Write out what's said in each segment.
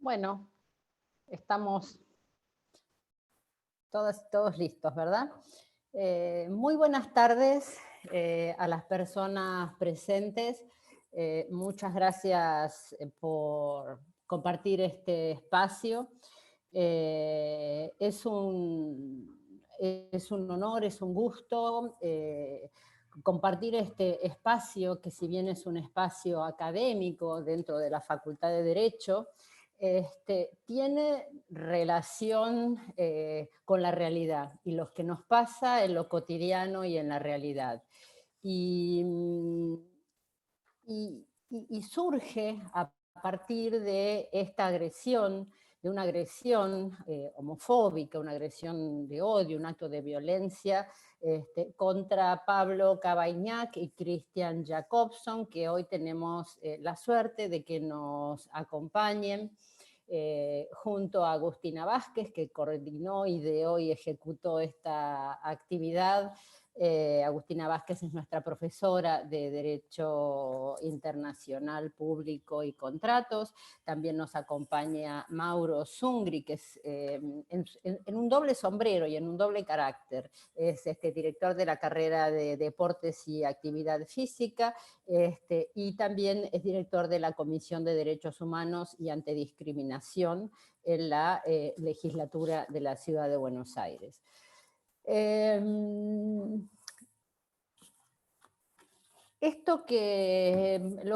Bueno, estamos todos listos, ¿verdad? Muy buenas tardes a las personas presentes. Muchas gracias por compartir este espacio. Es un honor, es un gusto compartir este espacio, que si bien es un espacio académico dentro de la Facultad de Derecho, tiene relación con la realidad y lo que nos pasa en lo cotidiano y en la realidad. Y, y surge a partir de esta agresión, de una agresión homofóbica, una agresión de odio, un acto de violencia contra Pablo Cabañac y Christian Jacobson, que hoy tenemos la suerte de que nos acompañen. Junto a Agustina Vázquez, que coordinó, ideó y ejecutó esta actividad. Agustina Vázquez es nuestra profesora de Derecho Internacional Público y Contratos. También nos acompaña Mauro Zungri, que es en un doble sombrero y en un doble carácter. Es director de la carrera de Deportes y Actividad Física, y también es director de la Comisión de Derechos Humanos y Antidiscriminación en la legislatura de la Ciudad de Buenos Aires. Lo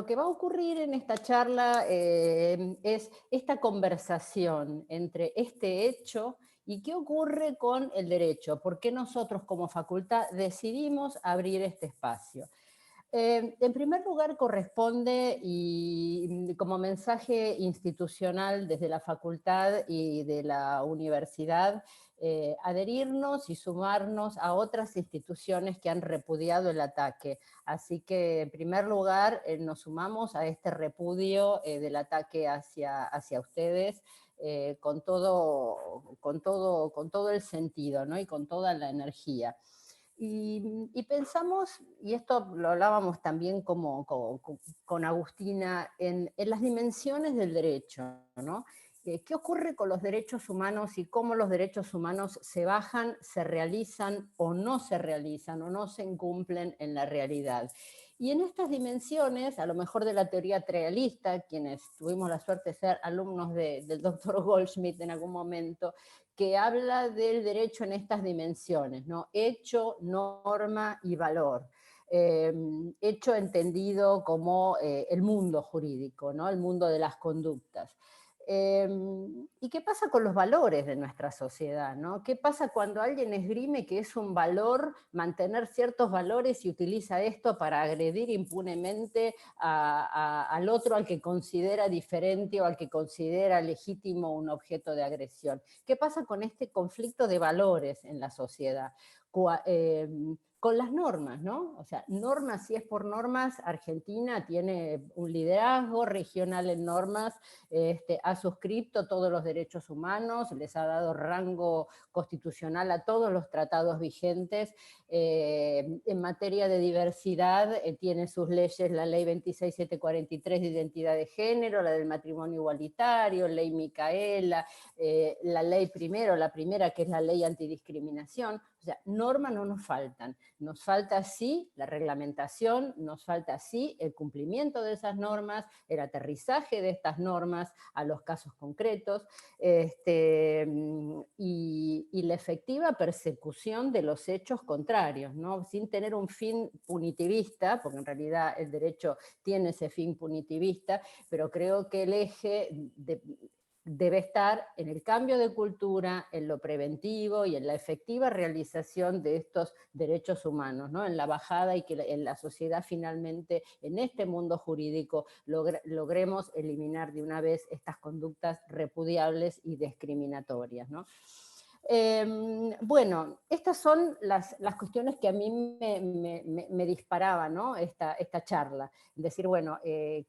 que va a ocurrir en esta charla es esta conversación entre este hecho y qué ocurre con el derecho, por qué nosotros como facultad decidimos abrir este espacio. En primer lugar, corresponde, y como mensaje institucional desde la facultad y de la universidad, adherirnos y sumarnos a otras instituciones que han repudiado el ataque. Así que, en primer lugar, nos sumamos a este repudio del ataque hacia ustedes, con todo el sentido, ¿no? Y con toda la energía. Y pensamos, y esto lo hablábamos también con Agustina, en las dimensiones del derecho, ¿no? ¿Qué ocurre con los derechos humanos y cómo los derechos humanos se bajan, se realizan o no se realizan o no se incumplen en la realidad? Y en estas dimensiones, a lo mejor de la teoría realista, quienes tuvimos la suerte de ser alumnos del doctor Goldschmidt en algún momento, que habla del derecho en estas dimensiones, ¿no? Hecho, norma y valor. Hecho entendido como el mundo jurídico, ¿no? El mundo de las conductas. ¿Y qué pasa con los valores de nuestra sociedad, ¿no? ¿Qué pasa cuando alguien esgrime que es un valor mantener ciertos valores y utiliza esto para agredir impunemente al otro, al que considera diferente o al que considera legítimo un objeto de agresión? ¿Qué pasa con este conflicto de valores en la sociedad? Con las normas, ¿no? O sea, normas, si es por normas, Argentina tiene un liderazgo regional en normas, ha suscrito todos los derechos humanos, les ha dado rango constitucional a todos los tratados vigentes. En materia de diversidad, tiene sus leyes la ley 26743 de identidad de género, la del matrimonio igualitario, ley Micaela, la ley primero, la primera que es la ley antidiscriminación. O sea, normas no nos faltan. Nos falta sí la reglamentación, nos falta sí el cumplimiento de esas normas, el aterrizaje de estas normas a los casos concretos, y la efectiva persecución de los hechos contrarios, ¿no? Sin tener un fin punitivista, porque en realidad el derecho tiene ese fin punitivista, pero creo que el eje debe estar en el cambio de cultura, en lo preventivo y en la efectiva realización de estos derechos humanos, ¿no? En la bajada y que en la sociedad finalmente, en este mundo jurídico, logremos eliminar de una vez estas conductas repudiables y discriminatorias, ¿no? Bueno, estas son las cuestiones que a mí me disparaba, ¿no? esta charla. Decir, bueno,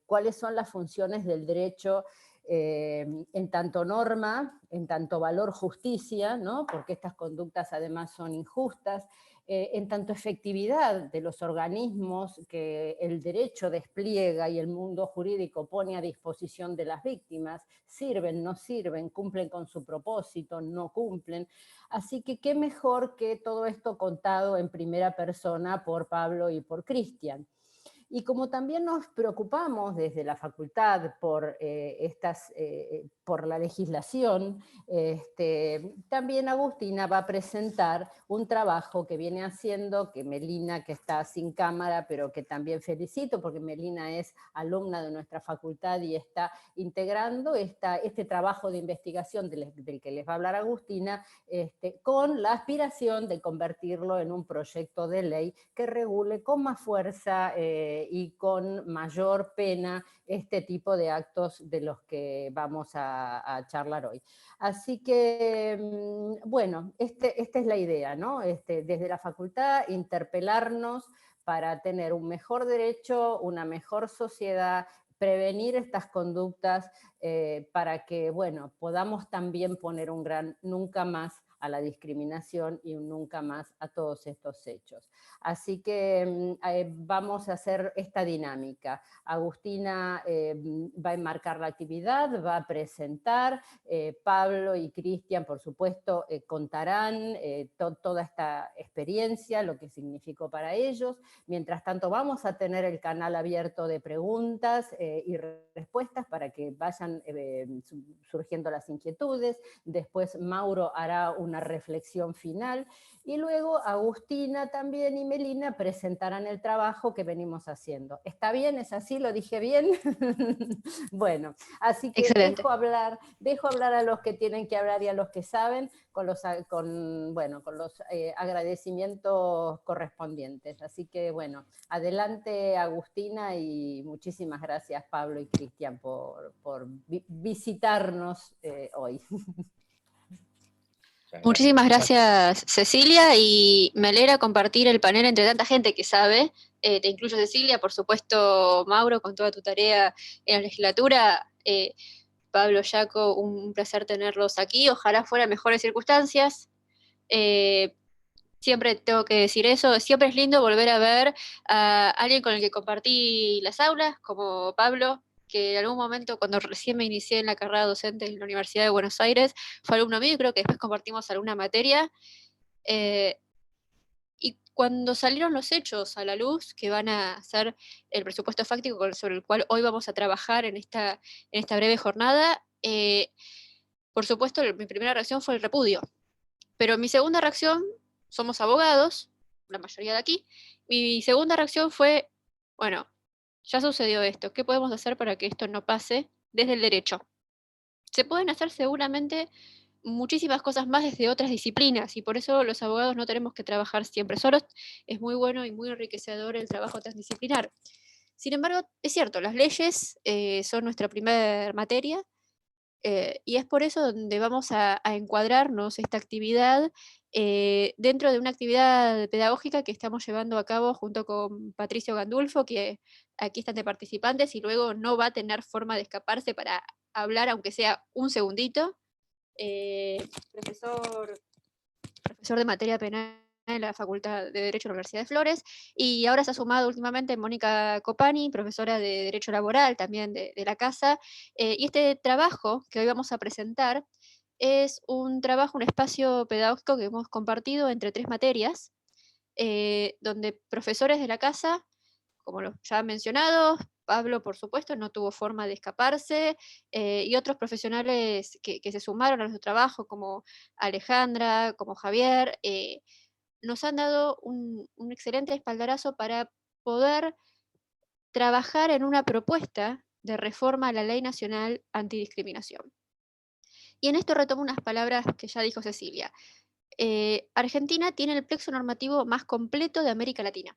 ¿cuáles son las funciones del derecho en tanto norma, en tanto valor justicia, ¿no? Porque estas conductas además son injustas, en tanto efectividad de los organismos que el derecho despliega y el mundo jurídico pone a disposición de las víctimas, sirven, no sirven, cumplen con su propósito, no cumplen. Así que qué mejor que todo esto contado en primera persona por Pablo y por Cristian. Y como también nos preocupamos desde la facultad por la legislación, también Agustina va a presentar un trabajo que viene haciendo, que Melina, que está sin cámara, pero que también felicito, porque Melina es alumna de nuestra facultad y está integrando este trabajo de investigación del que les va a hablar Agustina, con la aspiración de convertirlo en un proyecto de ley que regule con más fuerza y con mayor pena este tipo de actos de los que vamos a charlar hoy. Así que, bueno, esta es la idea, ¿no? Desde la facultad, interpelarnos para tener un mejor derecho, una mejor sociedad, prevenir estas conductas para que, bueno, podamos también poner un gran nunca más a la discriminación y un nunca más a todos estos hechos. Así que vamos a hacer esta dinámica. Agustina va a enmarcar la actividad, va a presentar, Pablo y Cristian, por supuesto, contarán toda esta experiencia, lo que significó para ellos. Mientras tanto, vamos a tener el canal abierto de preguntas y respuestas para que vayan surgiendo las inquietudes. Después Mauro hará una reflexión final y luego Agustina también y Melina presentarán el trabajo que venimos haciendo. ¿Está bien? ¿Es así? ¿Lo dije bien? Bueno, así que Excelente. dejo hablar a los que tienen que hablar y a los que saben con los agradecimientos correspondientes. Así que bueno, adelante Agustina y muchísimas gracias Pablo y Cristian por visitarnos hoy. Muchísimas gracias, Cecilia, y me alegra compartir el panel entre tanta gente que sabe. Te incluyo, Cecilia, por supuesto, Mauro, con toda tu tarea en la legislatura. Pablo, Jaco, un placer tenerlos aquí. Ojalá fuera en mejores circunstancias. Eh, Siempre tengo que decir eso. Siempre es lindo volver a ver a alguien con el que compartí las aulas, como Pablo, que en algún momento, cuando recién me inicié en la carrera docente en la Universidad de Buenos Aires, fue alumno mío y creo que después compartimos alguna materia. Eh, y cuando salieron los hechos a la luz, que van a ser el presupuesto fáctico sobre el cual hoy vamos a trabajar en esta breve jornada, por supuesto, mi primera reacción fue el repudio. Pero mi segunda reacción, somos abogados, la mayoría de aquí, mi segunda reacción fue, bueno, ya sucedió esto, ¿qué podemos hacer para que esto no pase desde el derecho? Se pueden hacer seguramente muchísimas cosas más desde otras disciplinas y por eso los abogados no tenemos que trabajar siempre solos. Es muy bueno y muy enriquecedor el trabajo transdisciplinar. Sin embargo, es cierto, las leyes son nuestra primera materia y es por eso donde vamos a encuadrarnos esta actividad dentro de una actividad pedagógica que estamos llevando a cabo junto con Patricio Gandulfo, que aquí están de participantes y luego no va a tener forma de escaparse para hablar, aunque sea un segundito. Profesor profesor de materia penal en la Facultad de Derecho de la Universidad de Flores, y ahora se ha sumado últimamente Mónica Copani, profesora de Derecho Laboral también de la casa, y este trabajo que hoy vamos a presentar es un trabajo, un espacio pedagógico que hemos compartido entre tres materias, donde profesores de la casa, como los ya mencionados, Pablo, por supuesto, no tuvo forma de escaparse, y otros profesionales que se sumaron a nuestro trabajo, como Alejandra, como Javier, nos han dado un excelente espaldarazo para poder trabajar en una propuesta de reforma a la Ley Nacional Antidiscriminación. Y en esto retomo unas palabras que ya dijo Cecilia. Argentina tiene el plexo normativo más completo de América Latina.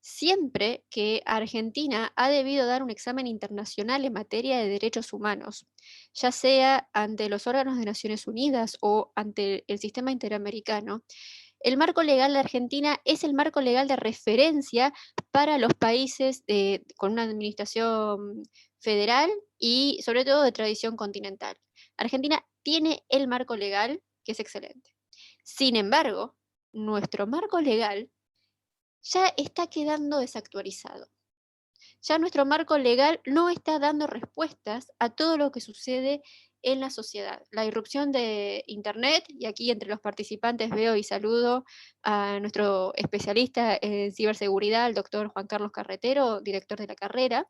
Siempre que Argentina ha debido dar un examen internacional en materia de derechos humanos, ya sea ante los órganos de Naciones Unidas o ante el sistema interamericano, el marco legal de Argentina es el marco legal de referencia para los países con una administración federal y sobre todo de tradición continental. Argentina tiene el marco legal que es excelente. Sin embargo, nuestro marco legal ya está quedando desactualizado. Ya nuestro marco legal no está dando respuestas a todo lo que sucede en la sociedad. La irrupción de Internet, y aquí entre los participantes veo y saludo a nuestro especialista en ciberseguridad, el doctor Juan Carlos Carretero, director de la carrera,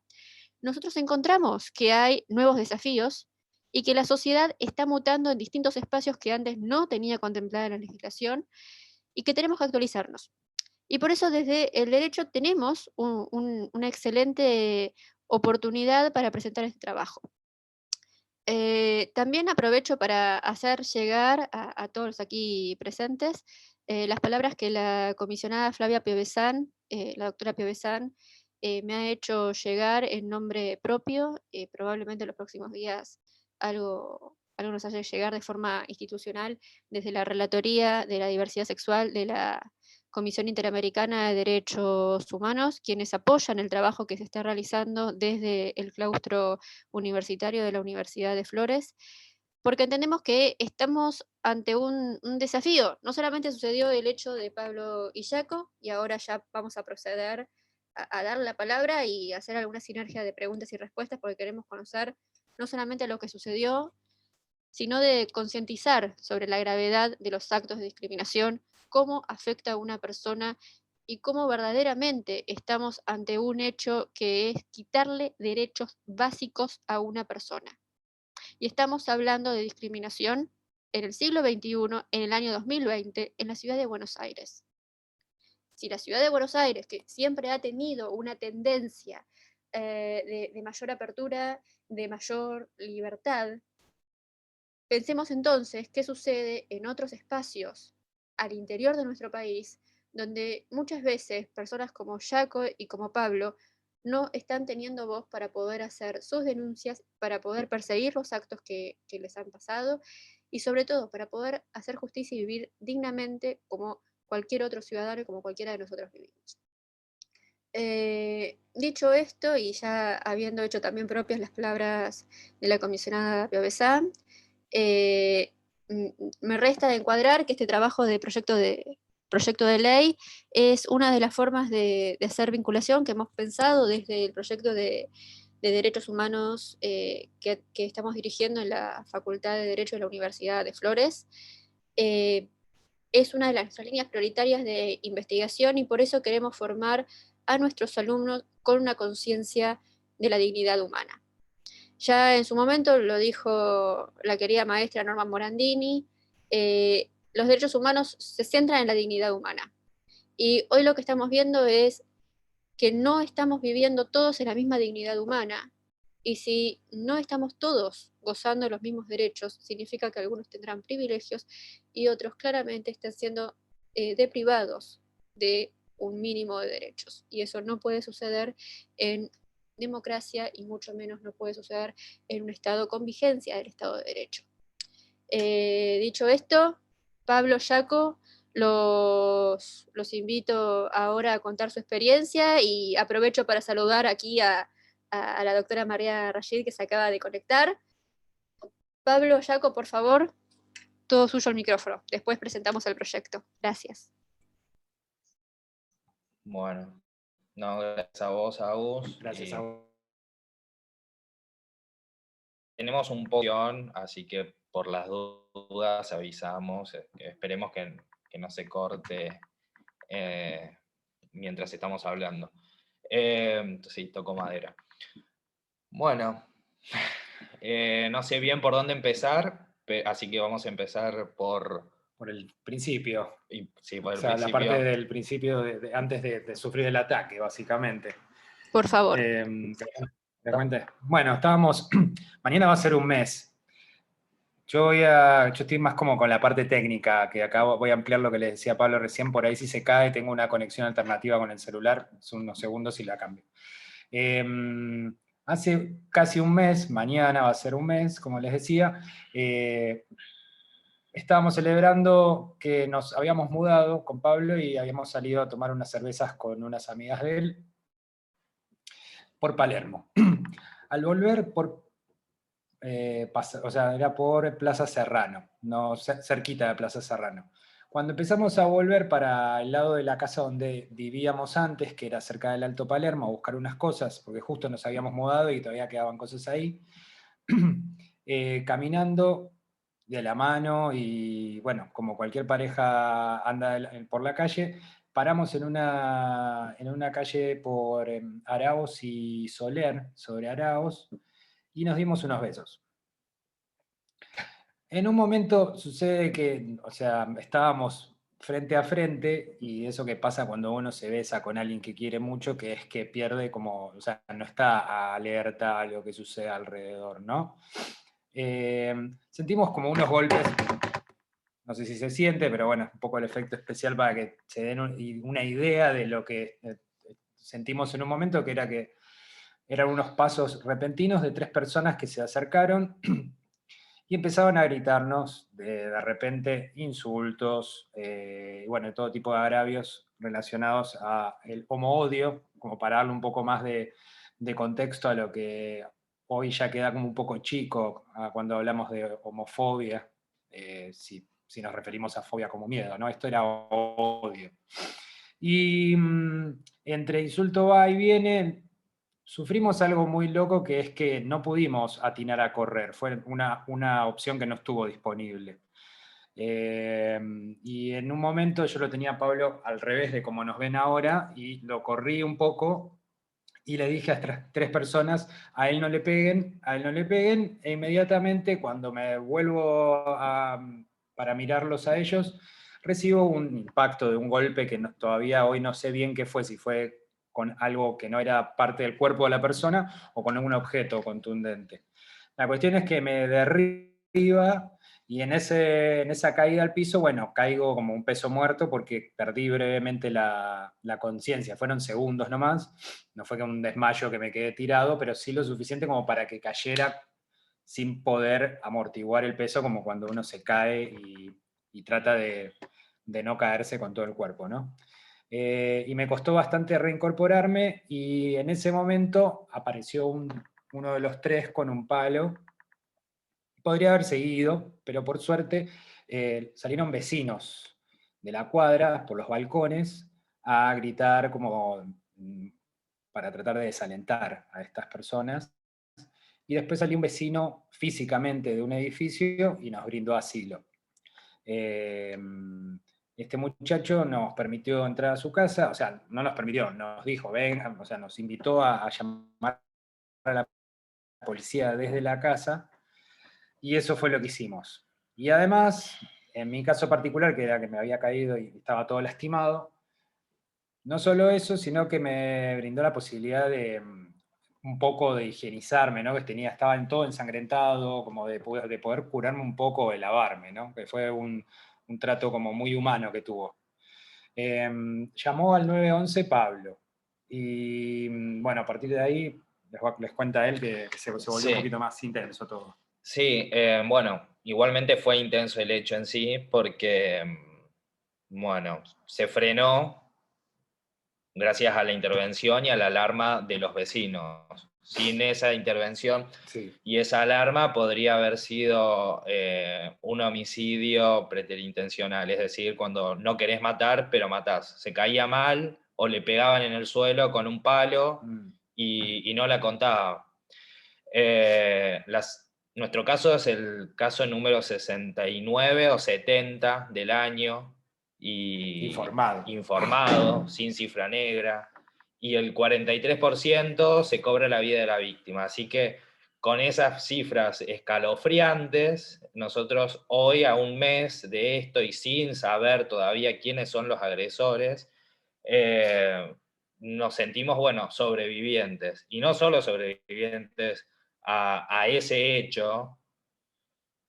nosotros encontramos que hay nuevos desafíos y que la sociedad está mutando en distintos espacios que antes no tenía contemplada la legislación y que tenemos que actualizarnos. Y por eso desde el derecho tenemos una excelente oportunidad para presentar este trabajo. También aprovecho para hacer llegar a todos los aquí presentes las palabras que la comisionada Flavia Piovesan, la doctora Piovesan, me ha hecho llegar en nombre propio. Probablemente en los próximos días algo nos haya llegar de forma institucional desde la Relatoría de la Diversidad Sexual de la Comisión Interamericana de Derechos Humanos, quienes apoyan el trabajo que se está realizando desde el claustro universitario de la Universidad de Flores, porque entendemos que estamos ante un desafío. No solamente sucedió el hecho de Pablo Illaco, y ahora ya vamos a proceder a dar la palabra y hacer alguna sinergia de preguntas y respuestas, porque queremos conocer no solamente lo que sucedió, sino de concientizar sobre la gravedad de los actos de discriminación, cómo afecta a una persona y cómo verdaderamente estamos ante un hecho que es quitarle derechos básicos a una persona. Y estamos hablando de discriminación en el siglo XXI, en el año 2020, en la ciudad de Buenos Aires. Si la ciudad de Buenos Aires, que siempre ha tenido una tendencia de mayor apertura, de mayor libertad, pensemos entonces qué sucede en otros espacios al interior de nuestro país, donde muchas veces personas como Jaco y como Pablo no están teniendo voz para poder hacer sus denuncias, para poder perseguir los actos que les han pasado y sobre todo para poder hacer justicia y vivir dignamente como cualquier otro ciudadano y como cualquiera de nosotros vivimos. Dicho esto, y ya habiendo hecho también propias las palabras de la comisionada Piovesan, me resta de encuadrar que este trabajo de proyecto de ley es una de las formas de hacer vinculación que hemos pensado desde el proyecto de derechos humanos que estamos dirigiendo en la Facultad de Derecho de la Universidad de Flores. Es una de nuestras líneas prioritarias de investigación y por eso queremos formar a nuestros alumnos con una conciencia de la dignidad humana. Ya en su momento lo dijo la querida maestra Norma Morandini, los derechos humanos se centran en la dignidad humana. Y hoy lo que estamos viendo es que no estamos viviendo todos en la misma dignidad humana. Y si no estamos todos gozando de los mismos derechos, significa que algunos tendrán privilegios y otros claramente están siendo deprivados de un mínimo de derechos. Y eso no puede suceder en democracia y mucho menos no puede suceder en un Estado con vigencia del Estado de Derecho. Dicho esto, Pablo, Jaco, los invito ahora a contar su experiencia y aprovecho para saludar aquí a la doctora María Rashid que se acaba de conectar. Pablo, Jaco, por favor, todo suyo el micrófono. Después presentamos el proyecto. Gracias. Bueno, no, gracias a vos, Agus. Gracias a vos. Tenemos un poco, así que por las dudas avisamos. Esperemos que no se corte mientras estamos hablando. Sí, toco madera. Bueno, no sé bien por dónde empezar, así que vamos a empezar por el principio. Sí, por el principio. La parte del principio, antes de sufrir el ataque, básicamente. Por favor. Bueno, estábamos... Mañana va a ser un mes. Yo estoy más como con la parte técnica, que acá voy a ampliar lo que les decía Pablo recién. Por ahí si se cae, tengo una conexión alternativa con el celular. Son unos segundos y la cambio. Hace casi un mes, mañana va a ser un mes, como les decía, estábamos celebrando que nos habíamos mudado con Pablo y habíamos salido a tomar unas cervezas con unas amigas de él por Palermo. Al volver era por Plaza Serrano, no cerquita de Plaza Serrano. Cuando empezamos a volver para el lado de la casa donde vivíamos antes, que era cerca del Alto Palermo, a buscar unas cosas, porque justo nos habíamos mudado y todavía quedaban cosas ahí, caminando de la mano y bueno, como cualquier pareja anda por la calle, paramos en una calle por Araos y Soler, sobre Araos, y nos dimos unos besos. En un momento sucede que, o sea, estábamos frente a frente y eso que pasa cuando uno se besa con alguien que quiere mucho, que es que pierde como, o sea, no está alerta a lo que sucede alrededor, ¿no? Sentimos como unos golpes, no sé si se siente, pero bueno, es un poco el efecto especial para que se den una idea de lo que sentimos en un momento, que eran unos pasos repentinos de 3 personas que se acercaron y empezaban a gritarnos de repente insultos, bueno, todo tipo de agravios relacionados a el homo-odio, como para darle un poco más de contexto a lo que hoy ya queda como un poco chico cuando hablamos de homofobia, si nos referimos a fobia como miedo, ¿no? Esto era odio. Y entre insulto va y viene, sufrimos algo muy loco, que es que no pudimos atinar a correr, fue una opción que no estuvo disponible. Y en un momento yo lo tenía a Pablo al revés de como nos ven ahora, y lo corrí un poco y le dije a estas 3 personas, a él no le peguen, a él no le peguen, e inmediatamente cuando me vuelvo para mirarlos a ellos, recibo un impacto de un golpe que todavía hoy no sé bien qué fue, si fue con algo que no era parte del cuerpo de la persona o con un objeto contundente. La cuestión es que me derriba y en esa caída al piso, bueno, caigo como un peso muerto porque perdí brevemente la conciencia. Fueron segundos nomás, no fue que un desmayo que me quedé tirado, pero sí lo suficiente como para que cayera sin poder amortiguar el peso, como cuando uno se cae y trata de no caerse con todo el cuerpo, ¿no? Y me costó bastante reincorporarme y en ese momento apareció uno de los 3 con un palo. Podría haber seguido, pero por suerte salieron vecinos de la cuadra por los balcones a gritar como para tratar de desalentar a estas personas. Y después salió un vecino físicamente de un edificio y nos brindó asilo. Este muchacho nos permitió entrar a su casa, o sea, no nos permitió, nos dijo, vengan, o sea, nos invitó a llamar a la policía desde la casa. Y eso fue lo que hicimos. Y además, en mi caso particular, que era que me había caído y estaba todo lastimado, no solo eso, sino que me brindó la posibilidad de un poco de higienizarme, ¿no? Que estaba en todo ensangrentado, como de poder curarme un poco, de lavarme, ¿no? Que fue un trato como muy humano que tuvo. Llamó al 911 Pablo. Y bueno, a partir de ahí les cuenta él que se volvió un poquito más intenso todo. Sí, bueno, igualmente fue intenso el hecho en sí porque, bueno, se frenó gracias a la intervención y a la alarma de los vecinos. Sin esa intervención y esa alarma podría haber sido un homicidio preterintencional, es decir, cuando no querés matar, pero matás. Se caía mal o le pegaban en el suelo con un palo y no la contaba. Nuestro caso es el caso número 69 o 70 del año. Informado, sin cifra negra. Y el 43% se cobra la vida de la víctima. Así que con esas cifras escalofriantes, nosotros hoy, a un mes de esto y sin saber todavía quiénes son los agresores, nos sentimos, bueno, sobrevivientes. Y no solo sobrevivientes a ese hecho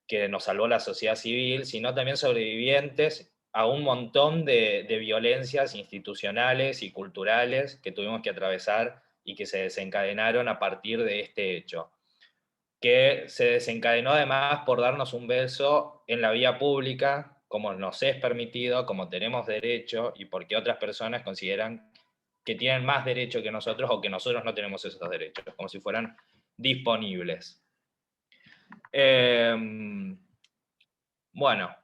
que nos salvó la sociedad civil, sino también sobrevivientes a un montón de violencias institucionales y culturales que tuvimos que atravesar y que se desencadenaron a partir de este hecho, que se desencadenó además por darnos un beso en la vía pública, como nos es permitido, como tenemos derecho, y porque otras personas consideran que tienen más derecho que nosotros o que nosotros no tenemos esos derechos, como si fueran disponibles. Bueno,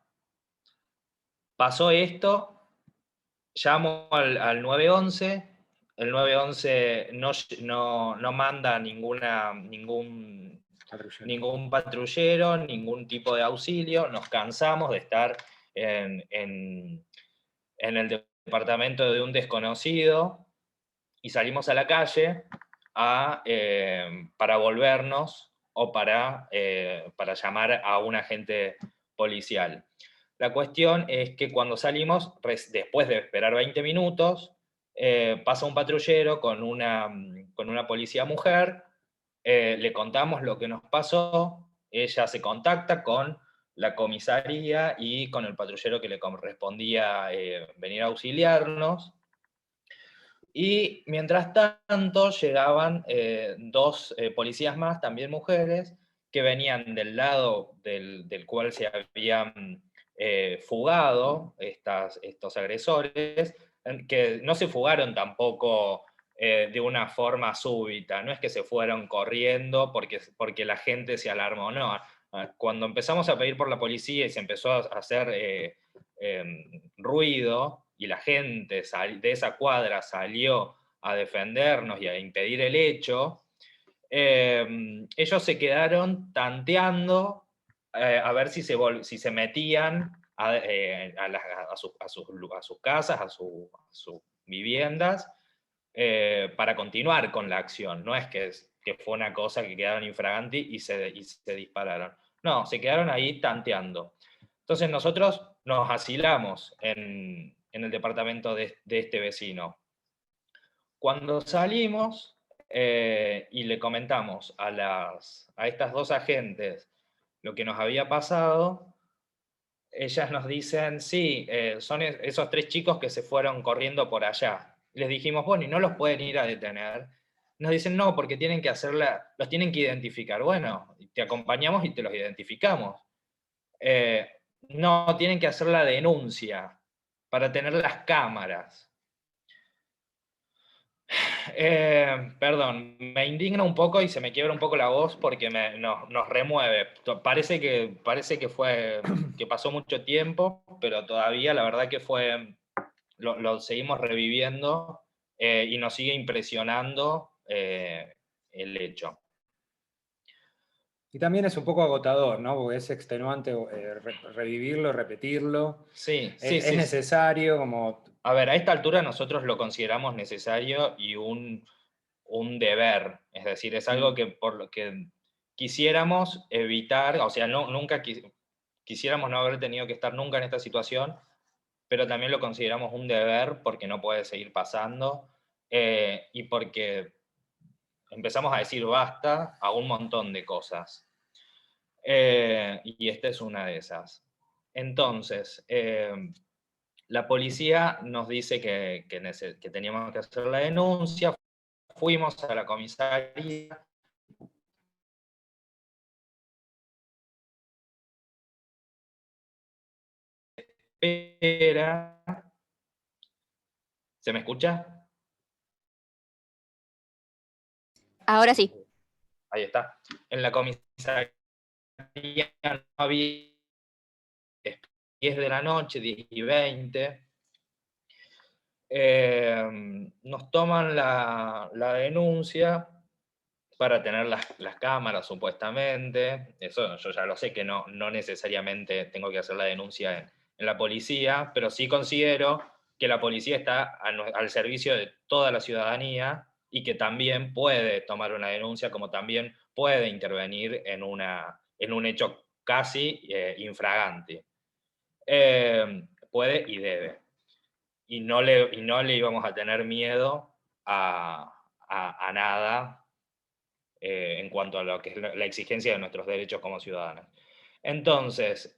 pasó esto, llamo al 911, el 911 no manda ningún patrullero, ningún tipo de auxilio, nos cansamos de estar en el departamento de un desconocido y salimos a la calle para volvernos o para llamar a un agente policial. La cuestión es que cuando salimos, después de esperar 20 minutos, pasa un patrullero con una policía mujer, le contamos lo que nos pasó, ella se contacta con la comisaría y con el patrullero que le correspondía venir a auxiliarnos. Y mientras tanto llegaban dos policías más, también mujeres, que venían del lado del cual se habían fugado estos agresores, que no se fugaron tampoco de una forma súbita, no es que se fueron corriendo porque la gente se alarmó, no. Cuando empezamos a pedir por la policía y se empezó a hacer ruido, y la gente de esa cuadra salió a defendernos y a impedir el hecho, ellos se quedaron tanteando a ver si se metían a sus casas, a sus viviendas, para continuar con la acción. No es que fue una cosa que quedaron infraganti y se dispararon. No, se quedaron ahí tanteando. Entonces nosotros nos asilamos en el departamento de este vecino. Cuando salimos y le comentamos a estas dos agentes lo que nos había pasado, ellas nos dicen, sí, son esos 3 chicos que se fueron corriendo por allá. Les dijimos, bueno, ¿y no los pueden ir a detener? Nos dicen, no, porque tienen que los tienen que identificar. Bueno, te acompañamos y te los identificamos. No, tienen que hacer la denuncia para tener las cámaras. Perdón, me indigna un poco y se me quiebra un poco la voz porque nos remueve. Parece que pasó mucho tiempo, pero todavía la verdad que lo seguimos reviviendo y nos sigue impresionando el hecho. Y también es un poco agotador, ¿no? Porque es extenuante revivirlo, repetirlo. Sí, es necesario, como... A ver, a esta altura nosotros lo consideramos necesario y un deber, es decir, es algo que por lo que quisiéramos evitar, o sea, nunca quisiéramos no haber tenido que estar nunca en esta situación, pero también lo consideramos un deber porque no puede seguir pasando y porque empezamos a decir basta a un montón de cosas. Y esta es una de esas. Entonces, la policía nos dice que teníamos que hacer la denuncia, fuimos a la comisaría. ¿Se me escucha? Ahora sí. Ahí está. En la comisaría no había 10 de la noche, 10 y 20. Nos toman la denuncia para tener las cámaras, supuestamente. Eso yo ya lo sé, que no necesariamente tengo que hacer la denuncia en la policía, pero sí considero que la policía está al servicio de toda la ciudadanía y que también puede tomar una denuncia, como también puede intervenir en un hecho casi infragante. Puede y debe. Y no le íbamos a tener miedo a nada en cuanto a lo que es la exigencia de nuestros derechos como ciudadanos. Entonces,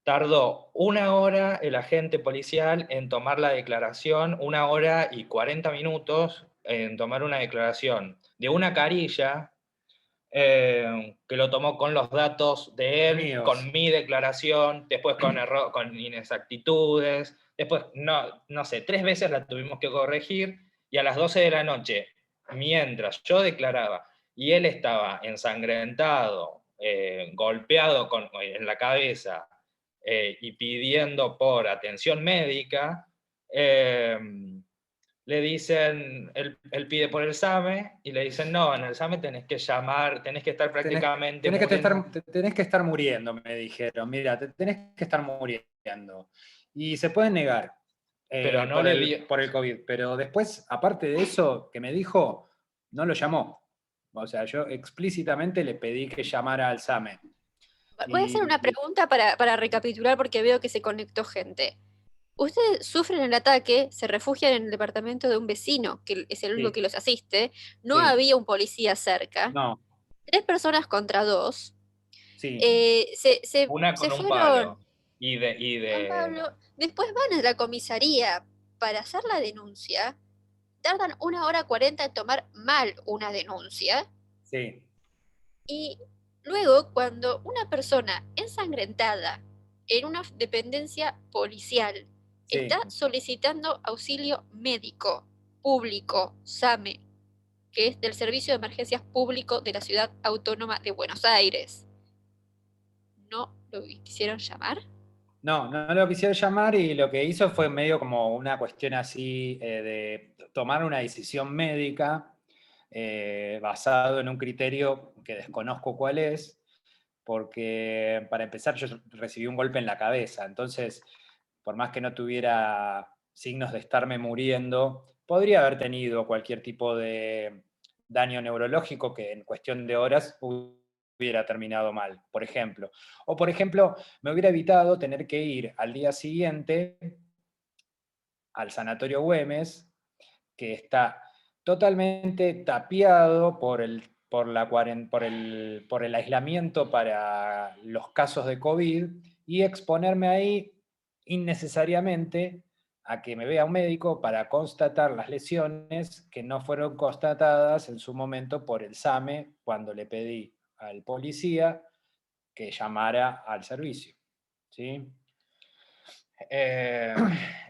tardó 1 hora el agente policial en tomar la declaración, 1 hora y 40 minutos en tomar una declaración de una carilla que lo tomó con los datos de él, Míos. con mi declaración, después con inexactitudes, después, no sé, 3 veces la tuvimos que corregir, y a las 12 de la noche, mientras yo declaraba, y él estaba ensangrentado, golpeado en la cabeza, y pidiendo por atención médica, le dicen, él pide por el SAME, y le dicen, no, en el SAME tenés que llamar, tenés que estar prácticamente tenés que estar muriendo, me dijeron. Mira, tenés que estar muriendo. Y se pueden negar pero no por el COVID. Pero después, aparte de eso que me dijo, no lo llamó. O sea, yo explícitamente le pedí que llamara al SAME. Voy a hacer una pregunta para recapitular porque veo que se conectó gente. Ustedes sufren el ataque, se refugian en el departamento de un vecino, que es el único que los asiste. No Sí. había un policía cerca. No. 3 personas contra 2. Sí. Una con se un fueron. palo. Juan Pablo, después van a la comisaría para hacer la denuncia. Tardan 1 hora 40 en tomar mal una denuncia. Sí. Y luego, cuando una persona ensangrentada en una dependencia policial Sí. está solicitando auxilio médico público, SAME, que es del Servicio de Emergencias Público de la Ciudad Autónoma de Buenos Aires, ¿no lo quisieron llamar? No, no lo quisieron llamar, y lo que hizo fue medio como una cuestión así de tomar una decisión médica basado en un criterio que desconozco cuál es, porque para empezar yo recibí un golpe en la cabeza, entonces por más que no tuviera signos de estarme muriendo, podría haber tenido cualquier tipo de daño neurológico que en cuestión de horas hubiera terminado mal, por ejemplo. O por ejemplo, me hubiera evitado tener que ir al día siguiente al Sanatorio Güemes, que está totalmente tapiado por el aislamiento para los casos de COVID, y exponerme ahí innecesariamente a que me vea un médico para constatar las lesiones que no fueron constatadas en su momento por el SAME cuando le pedí al policía que llamara al servicio. ¿Sí?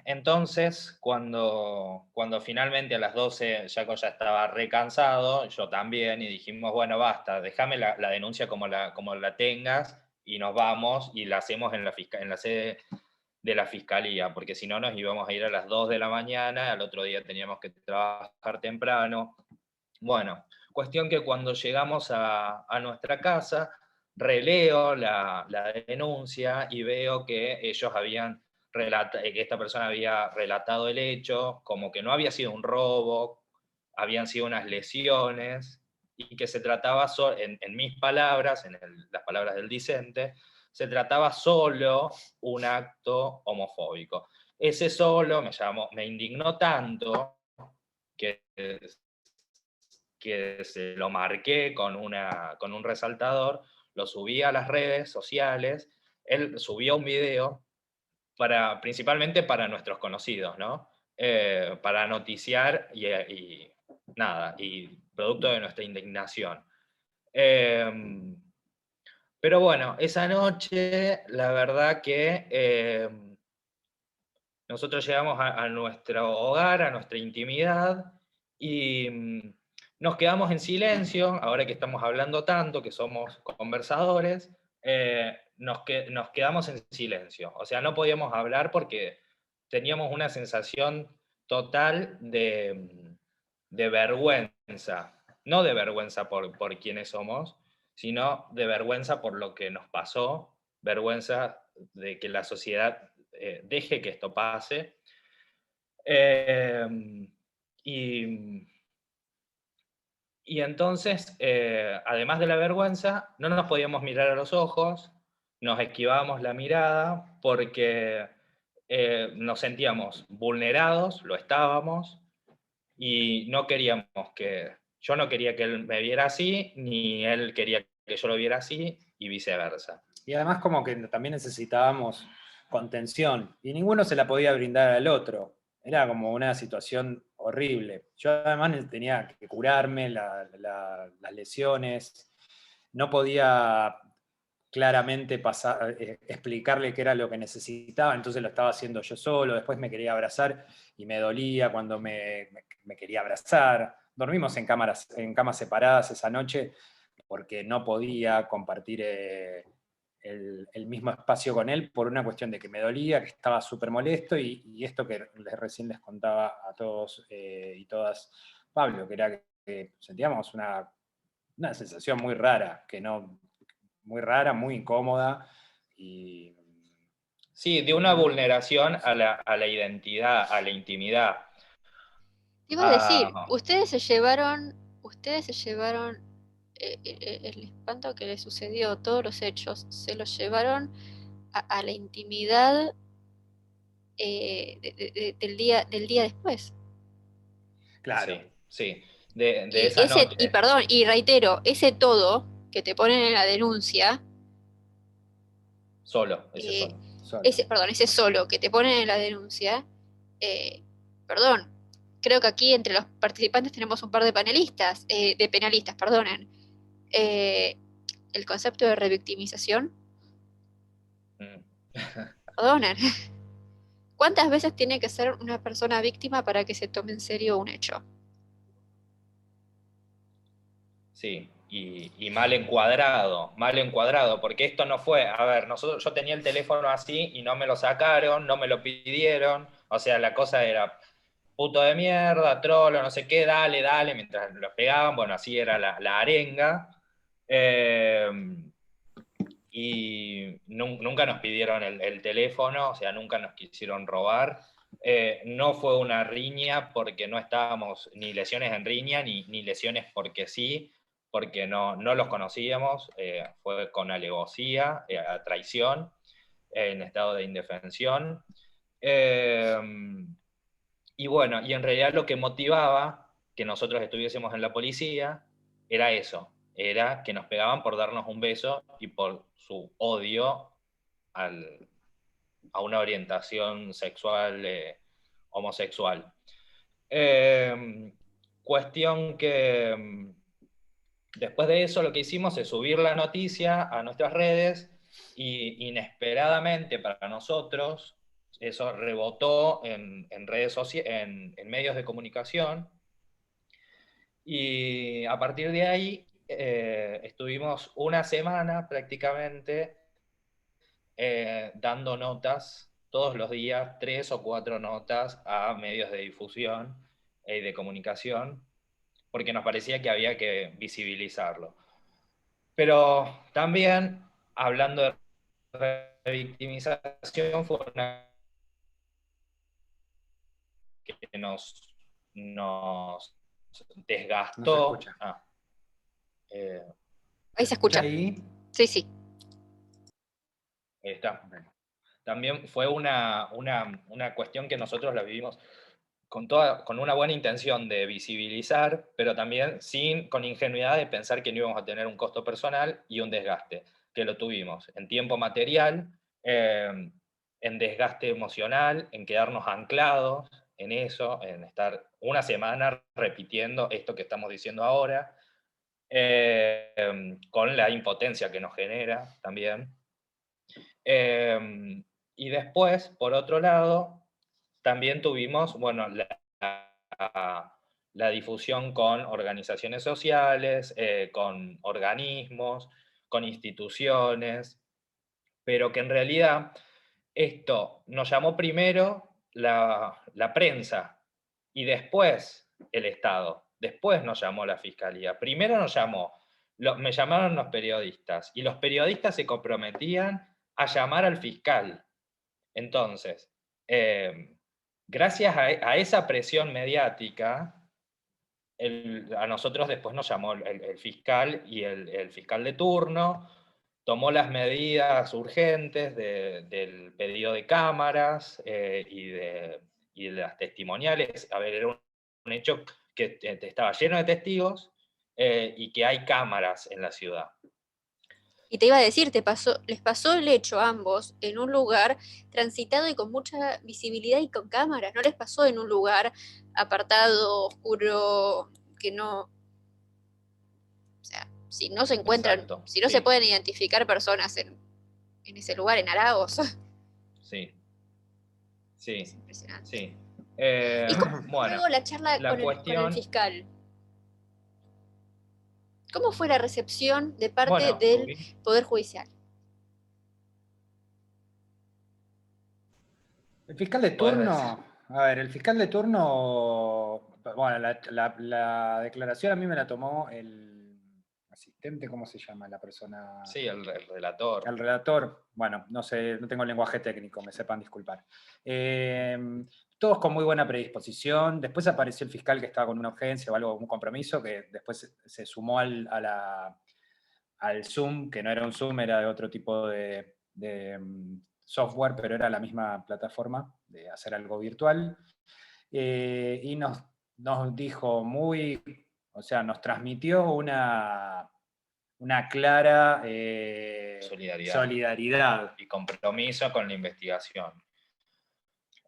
Entonces, cuando finalmente a las 12 Jaco ya estaba recansado, yo también, y dijimos, bueno, basta, déjame la denuncia como la tengas, y nos vamos y la hacemos en la sede de la fiscalía, porque si no nos íbamos a ir a las 2 de la mañana, al otro día teníamos que trabajar temprano. Bueno, cuestión que cuando llegamos a nuestra casa, releo la denuncia y veo que ellos que esta persona había relatado el hecho, como que no había sido un robo, habían sido unas lesiones, y que se trataba, en mis palabras, las palabras del discente, se trataba solo un acto homofóbico. Ese solo me indignó tanto que se lo marqué con un resaltador, lo subí a las redes sociales, él subió un video principalmente para nuestros conocidos, ¿no? Para noticiar y nada, y producto de nuestra indignación. Pero bueno, esa noche, la verdad que nosotros llegamos a nuestro hogar, a nuestra intimidad, y nos quedamos en silencio. Ahora que estamos hablando tanto, que somos conversadores, nos quedamos en silencio. O sea, no podíamos hablar porque teníamos una sensación total de vergüenza. No de vergüenza por quienes somos, sino de vergüenza por lo que nos pasó, vergüenza de que la sociedad deje que esto pase. Y entonces, además de la vergüenza, no nos podíamos mirar a los ojos, nos esquivábamos la mirada porque nos sentíamos vulnerados, lo estábamos, y yo no quería que él me viera así, ni él quería que yo lo viera así, y viceversa. Y además como que también necesitábamos contención, y ninguno se la podía brindar al otro. Era como una situación horrible. Yo además tenía que curarme las lesiones, no podía claramente explicarle qué era lo que necesitaba, entonces lo estaba haciendo yo solo. Después me quería abrazar y me dolía cuando me quería abrazar. Dormimos en camas separadas esa noche porque no podía compartir el mismo espacio con él por una cuestión de que me dolía, que estaba súper molesto, y esto que recién les contaba a todos y todas Pablo, que era que sentíamos una sensación muy rara, muy rara, muy incómoda, y Sí, de una vulneración a la identidad, a la intimidad. Te iba a decir, Ah, ustedes se llevaron el espanto que le sucedió, todos los hechos, se los llevaron a la intimidad del día después. claro. sí, sí, de esa Y noche. perdón, y reitero, ese todo que te ponen en la denuncia, Solo, ese eh, solo. ese solo que te ponen en la denuncia, eh, perdón, creo que aquí entre los participantes tenemos un par de panelistas, de penalistas, perdonen. Eh, el concepto de revictimización, Mm. perdonen. ¿Cuántas veces tiene que ser una persona víctima para que se tome en serio un hecho? Sí, y mal encuadrado, porque esto no fue, a ver, yo tenía el teléfono así y no me lo sacaron, no me lo pidieron, o sea, la cosa era puto de mierda, trolo, no sé qué, dale, dale, mientras lo pegaban, bueno, así era la arenga. Eh, y nunca nos pidieron el teléfono, o sea, nunca nos quisieron robar. No fue una riña porque no estábamos ni lesiones en riña, ni lesiones porque sí, porque no los conocíamos, fue con alevosía, a traición, en estado de indefensión. Eh, y bueno, y en realidad lo que motivaba que nosotros estuviésemos en la policía era eso, era que nos pegaban por darnos un beso y por su odio al, a una orientación sexual homosexual. Eh, Cuestión que después de eso lo que hicimos es subir la noticia a nuestras redes y inesperadamente para nosotros eso rebotó en redes en medios de comunicación y a partir de ahí estuvimos una semana prácticamente dando notas todos los días, 3 o 4 notas a medios de difusión y de comunicación, porque nos parecía que había que visibilizarlo. Pero también, hablando de revictimización, fue una que nos No se desgastó. escucha. Eh, Ahí ¿Se se escucha escucha. ahí? Sí, sí. Ahí está. También fue una cuestión que nosotros la vivimos con una buena intención de visibilizar, pero también con ingenuidad de pensar que no íbamos a tener un costo personal y un desgaste, que lo tuvimos en tiempo material, en desgaste emocional, en quedarnos anclados en eso, en estar una semana repitiendo esto que estamos diciendo ahora, con la impotencia que nos genera también. Y después, por otro lado, también tuvimos, bueno, la difusión con organizaciones sociales, con organismos, con instituciones, pero que en realidad esto nos llamó primero la prensa y después el Estado, después nos llamó la Fiscalía. Primero me llamaron los periodistas y los periodistas se comprometían a llamar al fiscal. Entonces, gracias a esa presión mediática, a nosotros después nos llamó el fiscal y el fiscal de turno, tomó las medidas urgentes del pedido de cámaras y de las testimoniales. A ver, era un hecho que estaba lleno de testigos y que hay cámaras en la ciudad. Y te iba a decir, les pasó el hecho a ambos en un lugar transitado y con mucha visibilidad y con cámaras. No les pasó en un lugar apartado, oscuro, que no, o sea, si no se encuentran, Exacto, si no se sí, pueden identificar personas en ese lugar, en Aragos. sí, sí, Es impresionante. sí. ¿Y cómo fue Bueno, luego la charla la con el cuestión, fiscal? ¿Cómo fue la recepción de parte bueno, del Poder Judicial? El fiscal de turno, a ver, el fiscal de turno, bueno, la declaración a mí me la tomó el asistente, ¿cómo se llama la persona? Sí, el relator. El relator, bueno, no sé, no tengo lenguaje técnico, me sepan disculpar. Todos con muy buena predisposición. Después apareció el fiscal que estaba con una urgencia o algo, un compromiso, que después se sumó al Zoom, que no era un Zoom, era de otro tipo de software, pero era la misma plataforma de hacer algo virtual. Y nos dijo o sea, nos transmitió una clara solidaridad y compromiso con la investigación.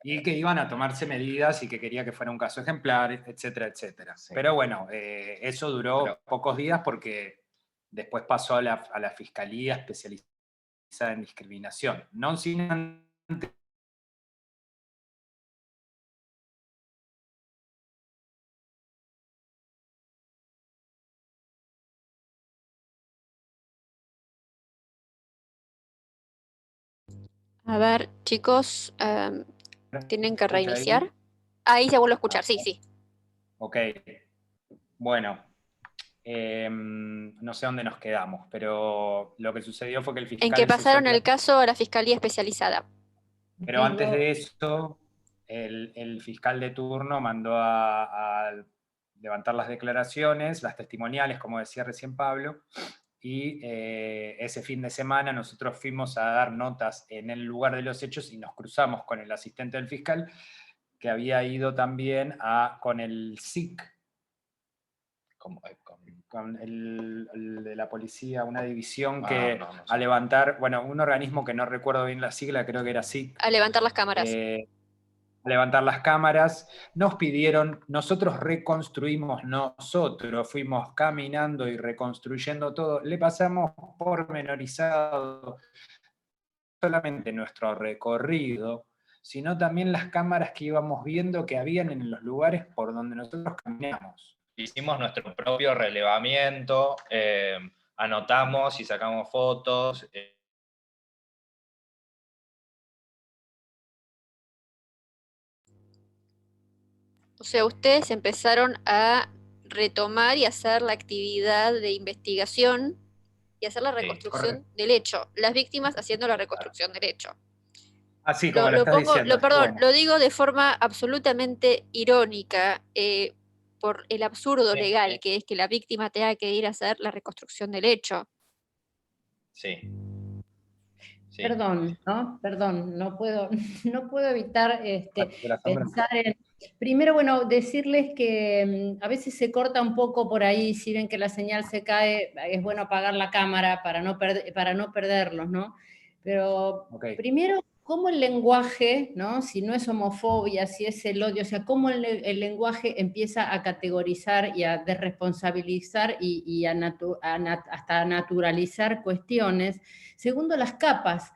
Y que iban a tomarse medidas y que quería que fuera un caso ejemplar, etcétera, etcétera. Sí. Pero bueno, eso duró pocos días porque después pasó a la Fiscalía Especializada en Discriminación. No sin antes. A ver, chicos, tienen que ¿Escucha reiniciar. Ahí se vuelve a escuchar, sí, sí. Ok. Bueno, no sé dónde nos quedamos, pero lo que sucedió fue que el fiscal... En que pasaron el caso a la Fiscalía Especializada. Pero antes de eso, el fiscal de turno mandó a levantar las declaraciones, las testimoniales, como decía recién Pablo, y ese fin de semana nosotros fuimos a dar notas en el lugar de los hechos y nos cruzamos con el asistente del fiscal, que había ido también con el SIC, con el de la policía, una división a levantar, bueno, un organismo que no recuerdo bien la sigla, creo que era SIC. A levantar las cámaras. A levantar las cámaras, nos pidieron, nosotros reconstruimos, nosotros fuimos caminando y reconstruyendo todo, le pasamos pormenorizado solamente nuestro recorrido, sino también las cámaras que íbamos viendo que habían en los lugares por donde nosotros caminamos. Hicimos nuestro propio relevamiento, anotamos y sacamos fotos. O sea, ustedes empezaron a retomar y hacer la actividad de investigación y hacer la reconstrucción del hecho. Las víctimas haciendo la reconstrucción del hecho. Así como lo estás diciendo. Perdón, lo digo de forma absolutamente irónica, por el absurdo legal que es que la víctima tenga que ir a hacer la reconstrucción del hecho. Sí. Perdón, no puedo evitar pensar en... Primero, bueno, decirles que a veces se corta un poco por ahí, si ven que la señal se cae, es bueno apagar la cámara para no perderlos, ¿no? Pero primero, cómo el lenguaje, ¿no? Si no es homofobia, si es el odio, o sea, cómo el lenguaje empieza a categorizar y a desresponsabilizar y hasta a naturalizar cuestiones. Segundo, las capas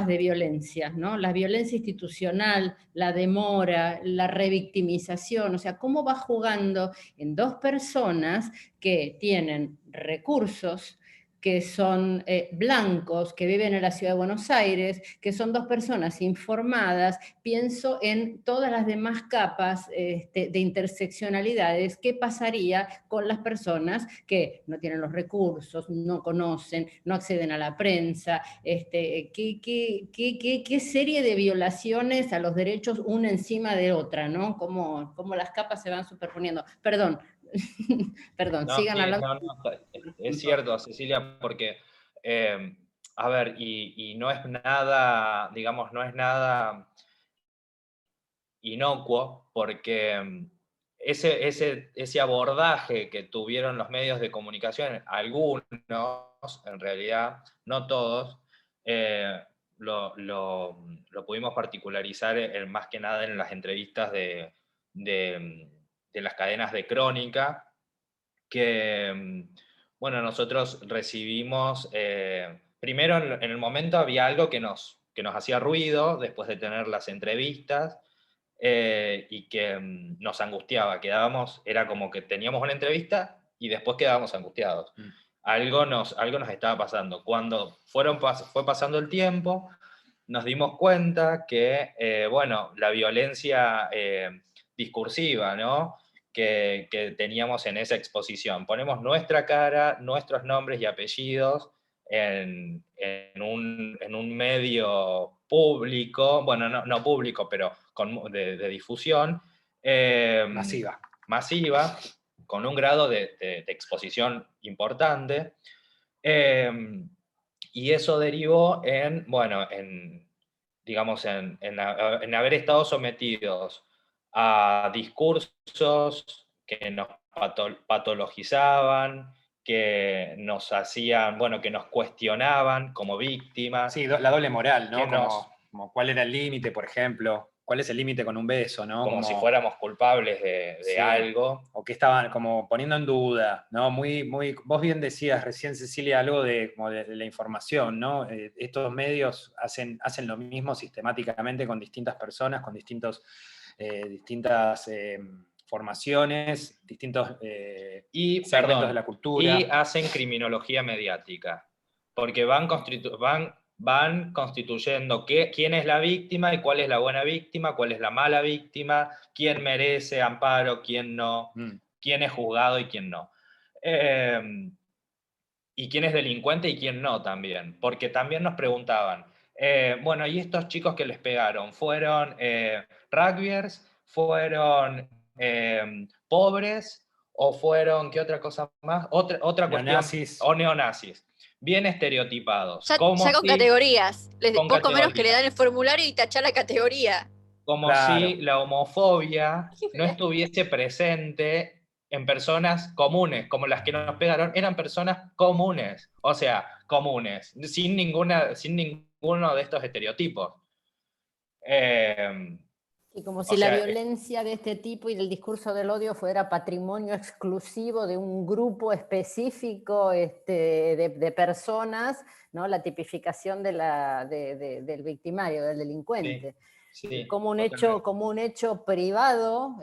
de violencia, ¿no? La violencia institucional, la demora, la revictimización, o sea, cómo va jugando en dos personas que tienen recursos, que son blancos, que viven en la ciudad de Buenos Aires, que son dos personas informadas. Pienso en todas las demás capas de interseccionalidades. ¿Qué pasaría con las personas que no tienen los recursos, no conocen, no acceden a la prensa? ¿Qué serie de violaciones a los derechos una encima de otra, ¿no? Cómo las capas se van superponiendo. Perdón, sigan hablando. Es cierto, Cecilia, porque, a ver, y no es nada, digamos, no es nada inocuo, porque ese abordaje que tuvieron los medios de comunicación, algunos, en realidad, no todos, lo pudimos particularizar más que nada en las entrevistas de las cadenas de crónica, que, bueno, nosotros recibimos, primero en el momento había algo que nos hacía ruido, después de tener las entrevistas, y que nos angustiaba, era como que teníamos una entrevista y después quedábamos angustiados. Algo nos estaba pasando. Cuando fue pasando el tiempo, nos dimos cuenta que, bueno, la violencia discursiva, ¿no? Que teníamos en esa exposición. Ponemos nuestra cara, nuestros nombres y apellidos en un medio público, bueno, no público, pero de difusión. Masiva, con un grado de exposición importante. Y eso derivó en, bueno, digamos, en haber estado sometidos a discursos que nos patologizaban, que nos hacían, bueno, que nos cuestionaban como víctimas. Sí, la doble moral, ¿no? Como cuál era el límite, por ejemplo. ¿Cuál es el límite con un beso, no? Como si fuéramos culpables de sí, algo. O que estaban como poniendo en duda, ¿no? Vos bien decías recién, Cecilia, algo de la información, ¿no? Estos medios hacen lo mismo sistemáticamente con distintas personas, con distintas formaciones, distintos segmentos de la cultura. Y hacen criminología mediática, porque van constituyendo quién es la víctima y cuál es la buena víctima, cuál es la mala víctima, quién merece amparo, quién no, quién es juzgado y quién no. Y quién es delincuente y quién no también, porque también nos preguntaban, bueno, ¿y estos chicos que les pegaron? ¿Fueron rugbyers? ¿Fueron pobres? ¿O fueron, qué otra cosa más? Otra Neonazis. cuestión, o neonazis. Bien estereotipados. Ya con categorías. Con poco menos que le categorías. dan el formulario y tachar la categoría. Como Claro. si la homofobia no estuviese presente en personas comunes, como las que nos pegaron, eran personas comunes, o sea, comunes, sin ninguno de estos estereotipos. Y como si la violencia de este tipo y del discurso del odio fuera patrimonio exclusivo de un grupo específico de personas, ¿no? La tipificación del victimario, del delincuente. Sí, como un hecho privado,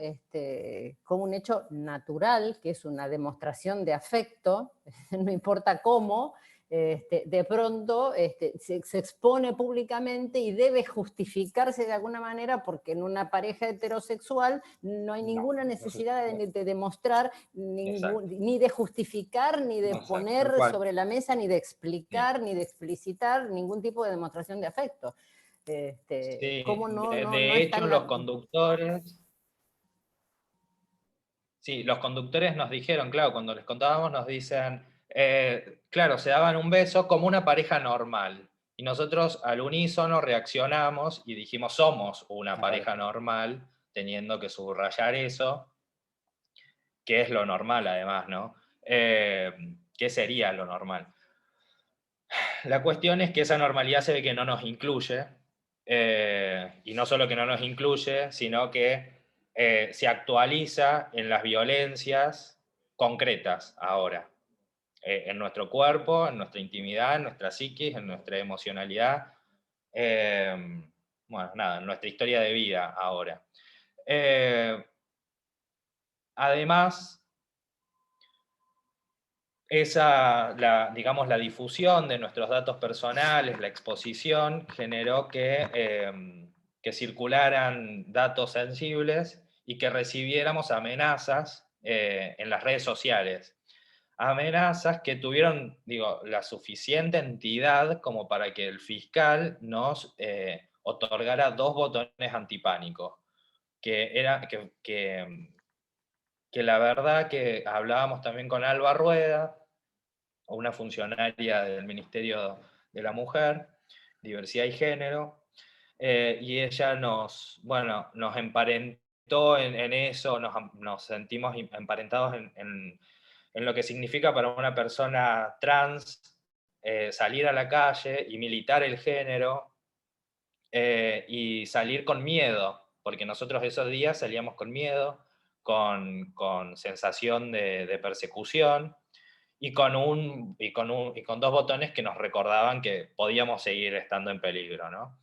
como un hecho natural, que es una demostración de afecto, no importa cómo, de pronto se expone públicamente y debe justificarse de alguna manera, porque en una pareja heterosexual no hay ninguna necesidad de demostrar, ni de justificar, ni de poner sobre la mesa, ni de explicar, ni de explicitar ningún tipo de demostración de afecto. ¿Cómo de hecho, los conductores... Sí, los conductores nos dijeron, claro, cuando les contábamos nos dicen, claro, se daban un beso como una pareja normal. Y nosotros al unísono reaccionamos y dijimos, somos una pareja normal, teniendo que subrayar eso, que es lo normal además, ¿no? ¿Qué sería lo normal? La cuestión es que esa normalidad se ve que no nos incluye, y no solo que no nos incluye, sino que se actualiza en las violencias concretas ahora, en nuestro cuerpo, en nuestra intimidad, en nuestra psiquis, en nuestra emocionalidad, bueno, nada, en nuestra historia de vida ahora. Además, digamos, la difusión de nuestros datos personales, la exposición, generó que circularan datos sensibles y que recibiéramos amenazas en las redes sociales. Amenazas que tuvieron, digo, la suficiente entidad como para que el fiscal nos otorgara 2 botones antipánico, que la verdad que hablábamos también con Alba Rueda, una funcionaria del Ministerio de la Mujer, Diversidad y Género, y ella nos emparentó en eso, nos sentimos emparentados en lo que significa para una persona trans salir a la calle y militar el género, y salir con miedo, porque nosotros esos días salíamos con miedo, con sensación de persecución, y con 2 botones que nos recordaban que podíamos seguir estando en peligro, ¿no?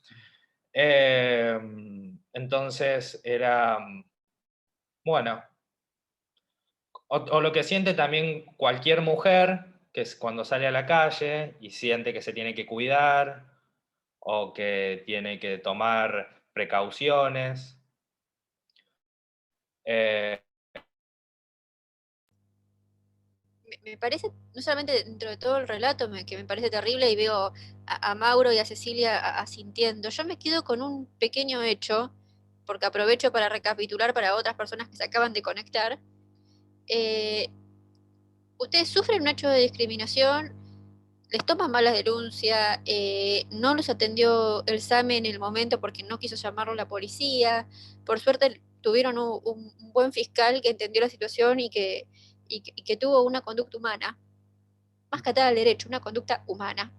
Entonces era, bueno, o lo que siente también cualquier mujer, que es cuando sale a la calle y siente que se tiene que cuidar, o que tiene que tomar precauciones. Me parece, no solamente dentro de todo el relato, que me parece terrible, y veo a Mauro y a Cecilia asintiendo, yo me quedo con un pequeño hecho, porque aprovecho para recapitular para otras personas que se acaban de conectar. Ustedes sufren un hecho de discriminación, les toman mala denuncia, no los atendió el SAME en el momento porque no quiso llamarlo la policía. Por suerte tuvieron un buen fiscal que entendió la situación y que tuvo una conducta humana, más que atada al derecho, una conducta humana.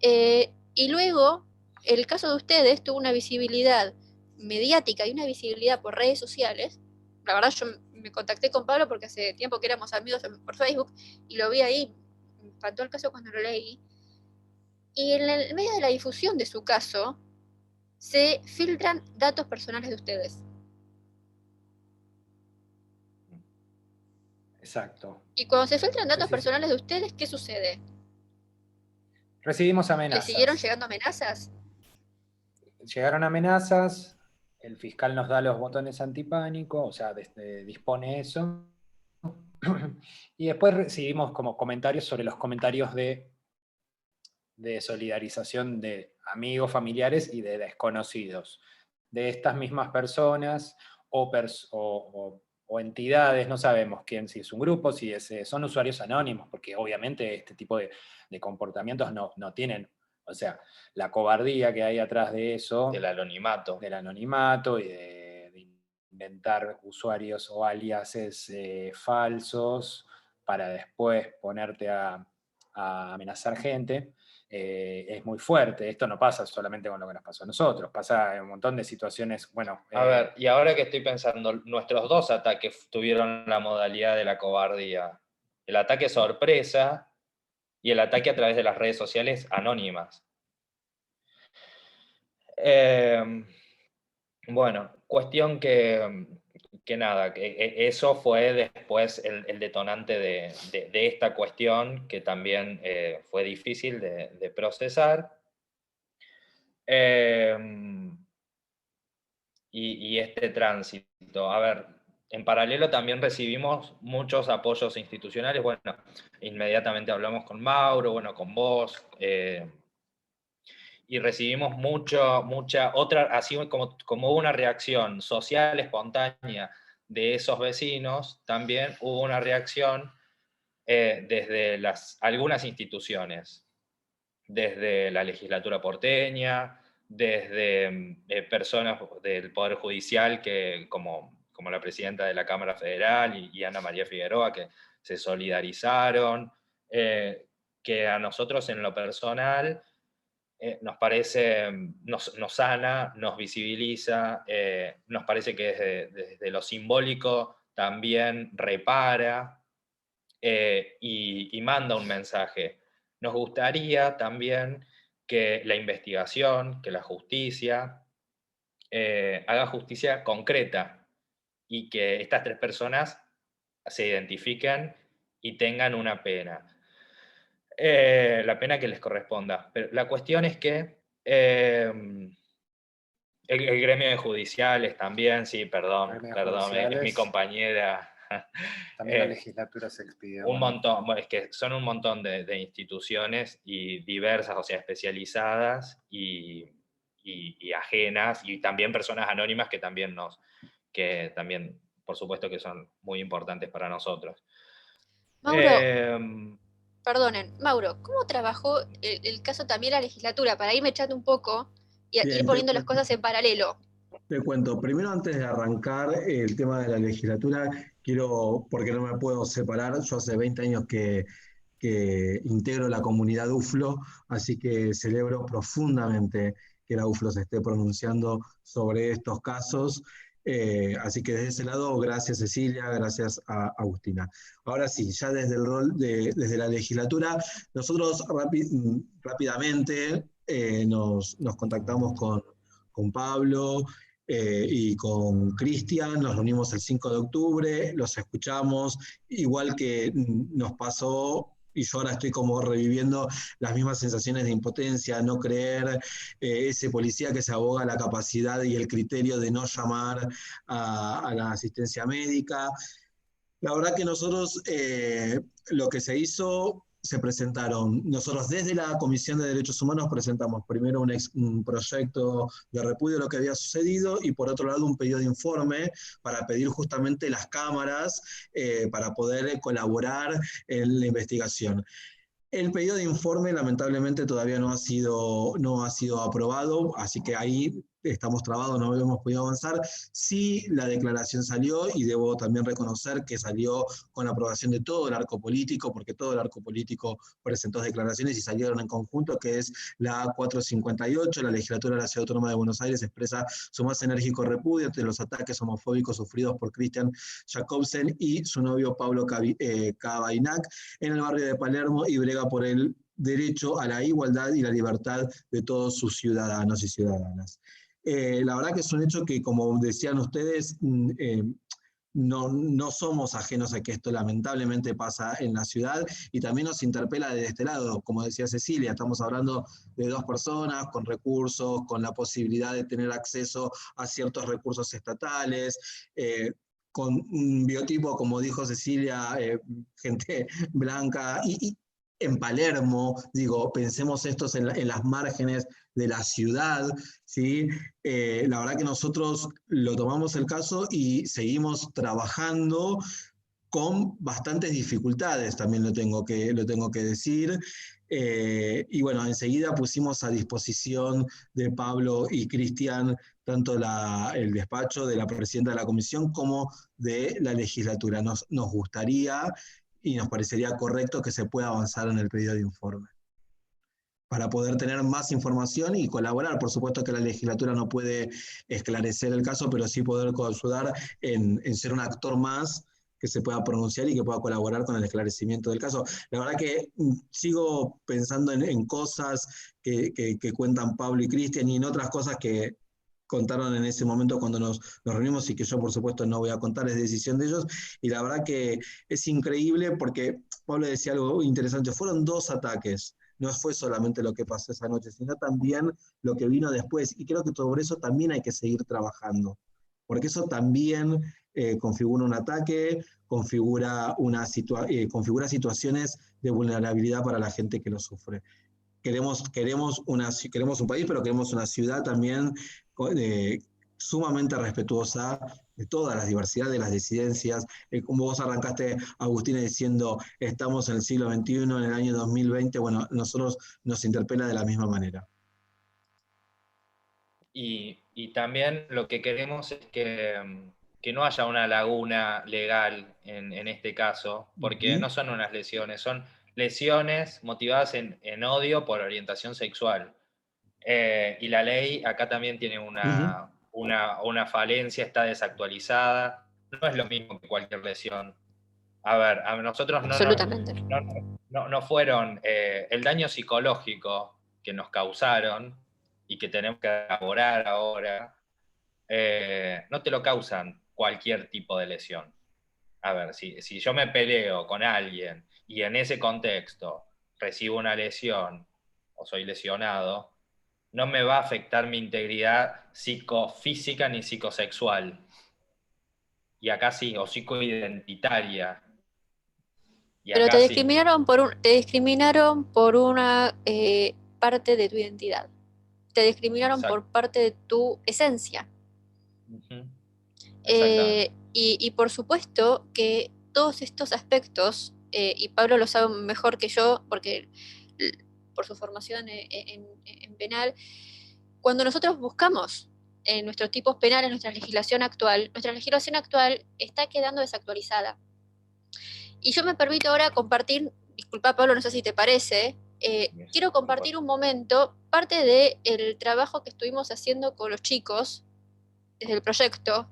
Y luego, el caso de ustedes tuvo una visibilidad mediática y una visibilidad por redes sociales. La verdad, yo me contacté con Pablo porque hace tiempo que éramos amigos por Facebook y lo vi ahí, me espantó el caso cuando lo leí. Y en el medio de la difusión de su caso, se filtran datos personales de ustedes. Exacto. Y cuando se filtran datos Sí. personales de ustedes, ¿qué sucede? Recibimos ¿Le amenazas. siguieron llegando amenazas? Llegaron amenazas, el fiscal nos da los botones antipánico, o sea, dispone eso. Y después recibimos como comentarios sobre los comentarios de solidarización de amigos, familiares y de desconocidos. De estas mismas personas o entidades, no sabemos quién, si es un grupo, si son usuarios anónimos, porque obviamente este tipo de comportamientos no tienen, o sea, la cobardía que hay atrás de eso. Del anonimato. Del anonimato y de inventar usuarios o aliases falsos para después ponerte a amenazar gente. Es muy fuerte. Esto no pasa solamente con lo que nos pasó a nosotros, pasa en un montón de situaciones. Bueno, a ver, y ahora que estoy pensando, nuestros dos ataques tuvieron la modalidad de la cobardía. El ataque sorpresa y el ataque a través de las redes sociales anónimas. Bueno, cuestión que nada, que eso fue después el detonante de esta cuestión, que también fue difícil de procesar. Y este tránsito. A ver, en paralelo también recibimos muchos apoyos institucionales. Bueno, inmediatamente hablamos con Mauro, bueno, con vos, y recibimos mucha otra, así como hubo una reacción social espontánea de esos vecinos, también hubo una reacción desde algunas instituciones, desde la legislatura porteña, desde personas del Poder Judicial, como la presidenta de la Cámara Federal y Ana María Figueroa, que se solidarizaron, que a nosotros en lo personal nos parece, nos sana, nos visibiliza, nos parece que desde lo simbólico también repara y manda un mensaje. Nos gustaría también que la investigación, que la justicia, haga justicia concreta y que estas tres personas se identifiquen y tengan una pena. La pena que les corresponda. Pero la cuestión es que el gremio de judiciales también, sí, perdón, es mi compañera. También la legislatura se expidió. Un montón, bueno, es que son un montón de instituciones y diversas, o sea, especializadas y ajenas, y también personas anónimas que también por supuesto que son muy importantes para nosotros. Mauro, perdonen, Mauro, ¿cómo trabajó el caso también la legislatura? Para irme echando un poco y Bien, ir poniendo las cosas en paralelo. Te cuento, primero antes de arrancar el tema de la legislatura, porque no me puedo separar, yo hace 20 años que integro la comunidad UFLO, así que celebro profundamente que la UFLO se esté pronunciando sobre estos casos. Así que desde ese lado, gracias Cecilia, gracias a Agustina. Ahora sí, ya desde el rol desde la legislatura, nosotros rápidamente nos contactamos con Pablo y con Cristian, nos reunimos el 5 de octubre, los escuchamos, igual que nos pasó y yo ahora estoy como reviviendo las mismas sensaciones de impotencia, no creer, ese policía que se aboga a la capacidad y el criterio de no llamar a la asistencia médica. La verdad que nosotros, lo que se hizo, se presentaron, nosotros desde la Comisión de Derechos Humanos presentamos primero un proyecto de repudio de lo que había sucedido y por otro lado un pedido de informe para pedir justamente las cámaras, para poder colaborar en la investigación. El pedido de informe lamentablemente todavía no ha sido aprobado, así que ahí estamos trabados, no hemos podido avanzar. Sí, la declaración salió y debo también reconocer que salió con la aprobación de todo el arco político, porque todo el arco político presentó declaraciones y salieron en conjunto, que es la A458, la legislatura de la Ciudad Autónoma de Buenos Aires expresa su más enérgico repudio ante los ataques homofóbicos sufridos por Christian Jacobsen y su novio Pablo Cabainac en el barrio de Palermo y brega por el derecho a la igualdad y la libertad de todos sus ciudadanos y ciudadanas. La verdad que es un hecho que, como decían ustedes, no somos ajenos a que esto lamentablemente pasa en la ciudad y también nos interpela desde este lado. Como decía Cecilia, estamos hablando de dos personas con recursos, con la posibilidad de tener acceso a ciertos recursos estatales, con un biotipo, como dijo Cecilia, gente blanca, y en Palermo, digo, pensemos estos en las márgenes de la ciudad, ¿sí? La verdad que nosotros lo tomamos el caso y seguimos trabajando con bastantes dificultades, también lo tengo que decir. Y bueno, enseguida pusimos a disposición de Pablo y Cristian tanto el despacho de la presidenta de la comisión como de la legislatura. Nos gustaría y nos parecería correcto que se pueda avanzar en el pedido de informe para poder tener más información y colaborar. Por supuesto que la legislatura no puede esclarecer el caso, pero sí poder ayudar en ser un actor más que se pueda pronunciar y que pueda colaborar con el esclarecimiento del caso. La verdad que sigo pensando en cosas que cuentan Pablo y Cristian y en otras cosas que contaron en ese momento cuando nos reunimos y que yo por supuesto no voy a contar, es decisión de ellos. Y la verdad que es increíble porque Pablo decía algo interesante, fueron 2 ataques. No fue solamente lo que pasó esa noche, sino también lo que vino después. Y creo que sobre eso también hay que seguir trabajando, porque eso también configura un ataque, configura situaciones de vulnerabilidad para la gente que lo sufre. Queremos un país, pero queremos una ciudad también sumamente respetuosa de todas las diversidades de las disidencias. Como vos arrancaste, Agustina, diciendo, estamos en el siglo XXI, en el año 2020, bueno, nosotros nos interpela de la misma manera. Y también lo que queremos es que no haya una laguna legal en este caso, porque no son unas lesiones, son lesiones motivadas en odio por orientación sexual. Y la ley acá también tiene una falencia, está desactualizada, no es lo mismo que cualquier lesión. A ver, a nosotros Absolutamente. no fueron el daño psicológico que nos causaron y que tenemos que elaborar ahora, no te lo causan cualquier tipo de lesión. A ver, si yo me peleo con alguien y en ese contexto recibo una lesión o soy lesionado, no me va a afectar mi integridad psicofísica ni psicosexual. Y acá sí, o psicoidentitaria. Y Pero acá sí. te discriminaron por una parte de tu identidad. Te discriminaron Exacto. por parte de tu esencia. Uh-huh. Exactamente. Y por supuesto que todos estos aspectos, y Pablo lo sabe mejor que yo, porque por su formación en penal, cuando nosotros buscamos en nuestros tipos penales, nuestra legislación actual está quedando desactualizada. Y yo me permito ahora compartir, disculpa Pablo, no sé si te parece, quiero compartir un momento parte del trabajo que estuvimos haciendo con los chicos desde el proyecto,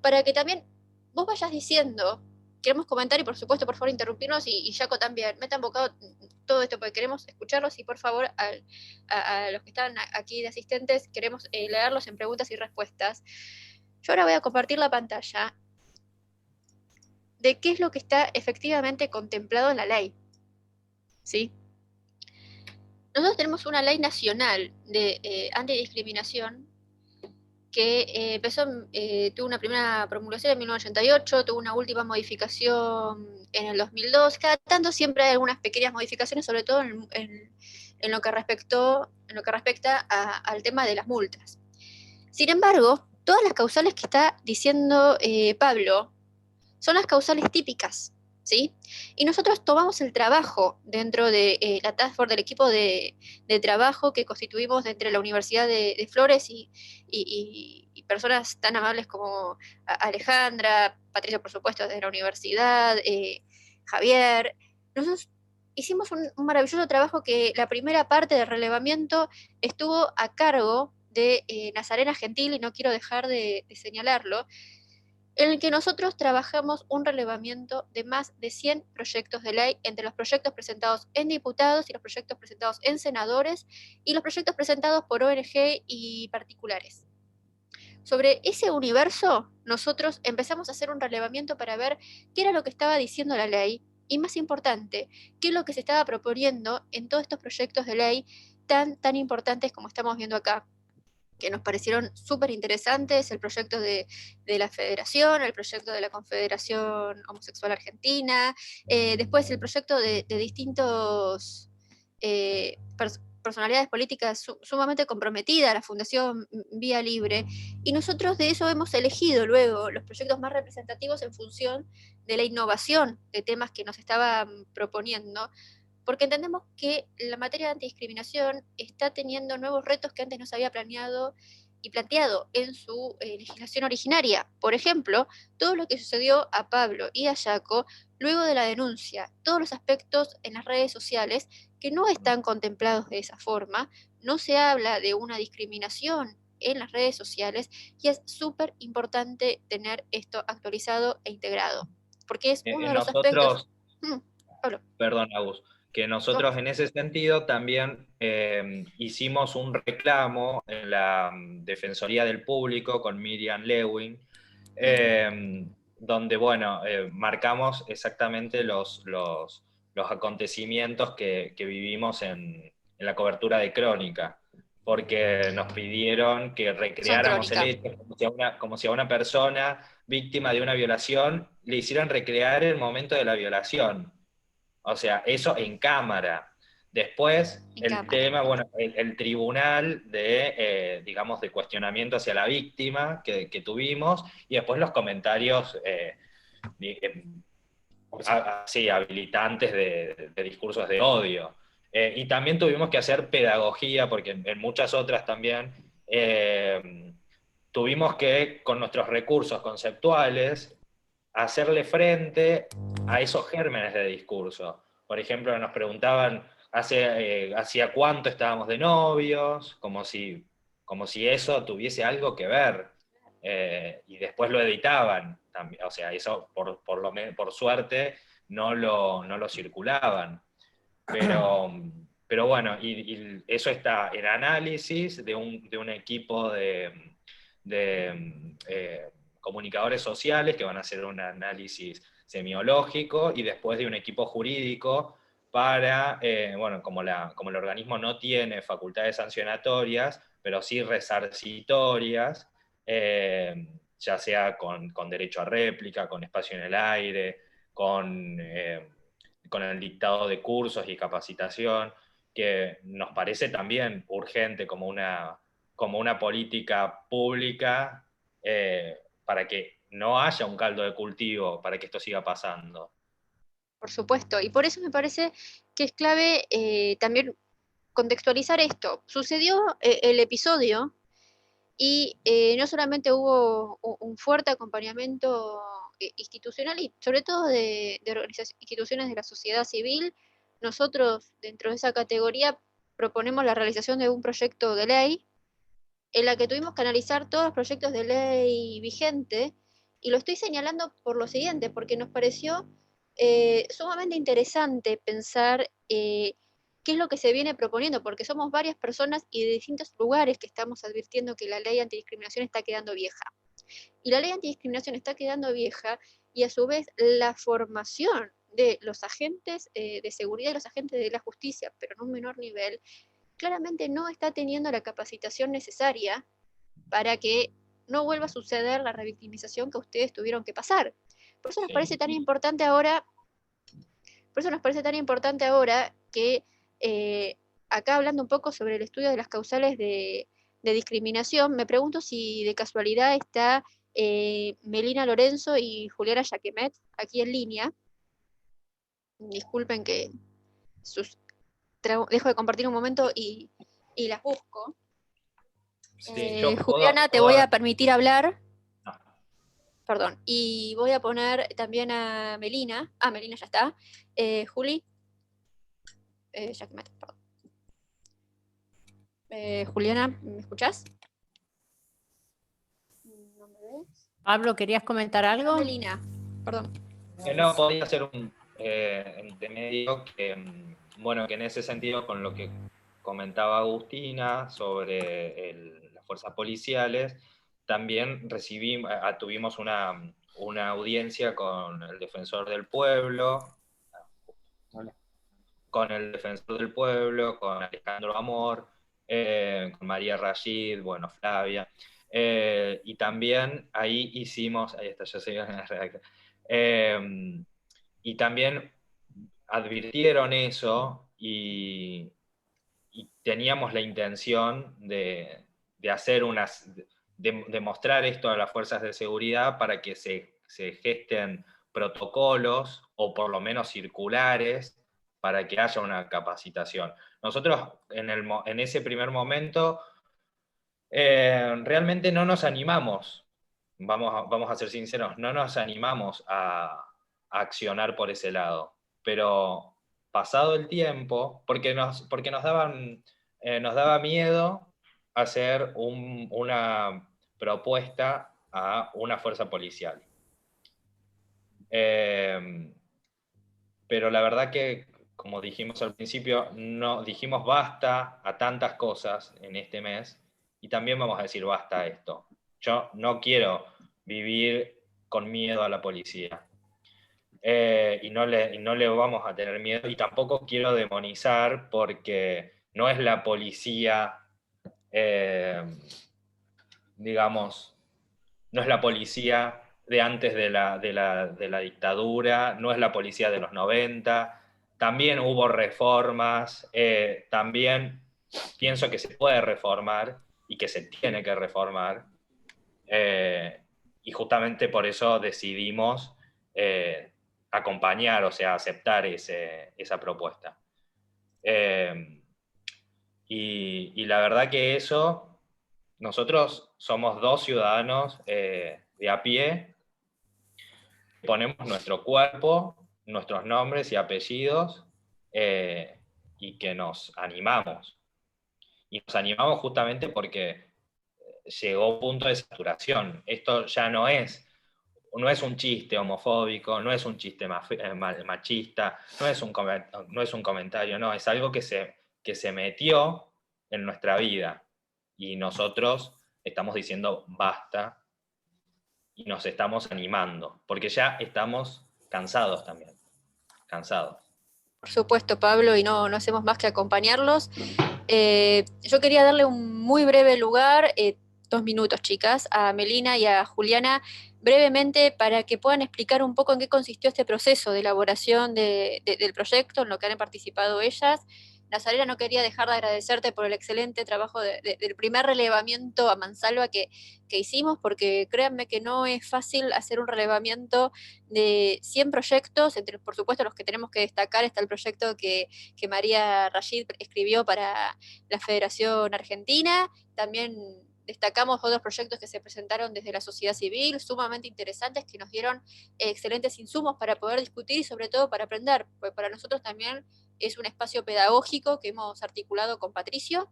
para que también vos vayas diciendo, queremos comentar y por supuesto, por favor, interrumpirnos y Jaco también, metan bocado todo esto porque queremos escucharlos y por favor a los que están aquí de asistentes queremos leerlos en preguntas y respuestas. Yo ahora voy a compartir la pantalla de qué es lo que está efectivamente contemplado en la ley. ¿sí? Nosotros tenemos una ley nacional de antidiscriminación que tuvo una primera promulgación en 1988, tuvo una última modificación en el 2002. Cada tanto siempre hay algunas pequeñas modificaciones, sobre todo en lo que respecta al tema de las multas. Sin embargo, todas las causales que está diciendo Pablo son las causales típicas, ¿sí? Y nosotros tomamos el trabajo dentro de la Task Force, del equipo de trabajo que constituimos entre la Universidad de Flores y personas tan amables como Alejandra, Patricia, por supuesto, de la universidad, Javier. Nosotros hicimos un maravilloso trabajo que la primera parte del relevamiento estuvo a cargo de Nazarena Gentil, y no quiero dejar de señalarlo, en el que nosotros trabajamos un relevamiento de más de 100 proyectos de ley, entre los proyectos presentados en diputados y los proyectos presentados en senadores y los proyectos presentados por ONG y particulares. Sobre ese universo, nosotros empezamos a hacer un relevamiento para ver qué era lo que estaba diciendo la ley y, más importante, qué es lo que se estaba proponiendo en todos estos proyectos de ley tan importantes como estamos viendo acá, que nos parecieron súper interesantes: el proyecto de la Federación, el proyecto de la Confederación Homosexual Argentina, después el proyecto de distintos personalidades políticas sumamente comprometidas, la Fundación Vía Libre, y nosotros de eso hemos elegido luego los proyectos más representativos en función de la innovación de temas que nos estaban proponiendo, porque entendemos que la materia de antidiscriminación está teniendo nuevos retos que antes no se había planeado y planteado en su legislación originaria. Por ejemplo, todo lo que sucedió a Pablo y a Jaco luego de la denuncia, todos los aspectos en las redes sociales que no están contemplados de esa forma. No se habla de una discriminación en las redes sociales, y es súper importante tener esto actualizado e integrado, porque es uno de los aspectos... Pablo. Perdón, Agus, que nosotros en ese sentido también hicimos un reclamo en la Defensoría del Público con Miriam Lewin, donde, bueno, marcamos exactamente los acontecimientos que vivimos en la cobertura de Crónica, porque nos pidieron que recreáramos el hecho como si a una persona víctima de una violación le hicieran recrear el momento de la violación. O sea, eso en cámara. Después, tema, bueno, el tribunal digamos, de cuestionamiento hacia la víctima que tuvimos, y después los comentarios así, habilitantes de discursos de odio. Y también tuvimos que hacer pedagogía, porque en muchas otras también tuvimos que, con nuestros recursos conceptuales, hacerle frente a esos gérmenes de discurso. Por ejemplo, nos preguntaban hacía cuánto estábamos de novios, como si eso tuviese algo que ver. Y después lo editaban también. O sea, eso por suerte no lo circulaban. Pero bueno, y eso está en análisis de un equipo de comunicadores sociales que van a hacer un análisis semiológico, y después de un equipo jurídico para, bueno, como el organismo no tiene facultades sancionatorias, pero sí resarcitorias, ya sea con derecho a réplica, con espacio en el aire, con el dictado de cursos y capacitación, que nos parece también urgente como una política pública para que no haya un caldo de cultivo para que esto siga pasando. Por supuesto, y por eso me parece que es clave también contextualizar esto. Sucedió el episodio y no solamente hubo un fuerte acompañamiento institucional y sobre todo de instituciones de la sociedad civil. Nosotros, dentro de esa categoría, proponemos la realización de un proyecto de ley en la que tuvimos que analizar todos los proyectos de ley vigente, y lo estoy señalando por lo siguiente, porque nos pareció sumamente interesante pensar qué es lo que se viene proponiendo, porque somos varias personas y de distintos lugares que estamos advirtiendo que la ley antidiscriminación está quedando vieja. Y la ley antidiscriminación está quedando vieja, y a su vez la formación de los agentes de seguridad y los agentes de la justicia, pero en un menor nivel, claramente no está teniendo la capacitación necesaria para que no vuelva a suceder la revictimización que ustedes tuvieron que pasar. Por eso nos parece tan importante ahora, que acá hablando un poco sobre el estudio de las causales de discriminación, me pregunto si de casualidad está Melina Lorenzo y Juliana Jaquemet aquí en línea. Disculpen que dejo de compartir un momento y las busco. Sí, Juliana, te voy a permitir hablar. No. Perdón. Y voy a poner también a Melina. Ah, Melina ya está. Juli. Jaquemet, perdón. Juliana, ¿me escuchás? ¿No me ves? Pablo, ¿querías comentar algo? Melina, perdón. No, podía ser un intermedio que, bueno, que en ese sentido, con lo que comentaba Agustina sobre las fuerzas policiales, también tuvimos una audiencia con el defensor del pueblo, con Alejandro Amor, con María Rashid, bueno, Flavia, y también ahí hicimos, ahí está, yo soy la redactora, y también advirtieron eso y teníamos la intención de hacer de mostrar esto a las fuerzas de seguridad para que se gesten protocolos o por lo menos circulares para que haya una capacitación. Nosotros en ese primer momento realmente no nos animamos, vamos a ser sinceros, no nos animamos a accionar por ese lado, pero pasado el tiempo, porque nos daba miedo hacer una propuesta a una fuerza policial. Pero la verdad que, como dijimos al principio, no dijimos basta a tantas cosas en este mes y también vamos a decir basta a esto. Yo no quiero vivir con miedo a la policía. Y no le vamos a tener miedo, y tampoco quiero demonizar porque no es la policía, digamos, no es la policía de antes de la dictadura, no es la policía de los 90, también hubo reformas, también pienso que se puede reformar y que se tiene que reformar, y justamente por eso decidimos acompañar, o sea, aceptar esa propuesta. Y la verdad que eso, nosotros somos dos ciudadanos de a pie, ponemos nuestro cuerpo, nuestros nombres y apellidos, y que nos animamos. Y nos animamos justamente porque llegó un punto de saturación. Esto ya no es un chiste homofóbico, no es un chiste machista, no es un comentario, no, es algo que se metió en nuestra vida. Y nosotros estamos diciendo basta y nos estamos animando, porque ya estamos cansados también. Cansados. Por supuesto, Pablo, y no hacemos más que acompañarlos. Yo quería darle un muy breve lugar, 2 minutos, chicas, a Melina y a Juliana, brevemente, para que puedan explicar un poco en qué consistió este proceso de elaboración del proyecto, en lo que han participado ellas. Nazarena, no quería dejar de agradecerte por el excelente trabajo del primer relevamiento a mansalva que hicimos, porque créanme que no es fácil hacer un relevamiento de 100 proyectos, entre por supuesto los que tenemos que destacar está el proyecto que María Rashid escribió para la Federación Argentina, también destacamos otros proyectos que se presentaron desde la sociedad civil, sumamente interesantes, que nos dieron excelentes insumos para poder discutir y sobre todo para aprender, porque para nosotros también es un espacio pedagógico que hemos articulado con Patricio.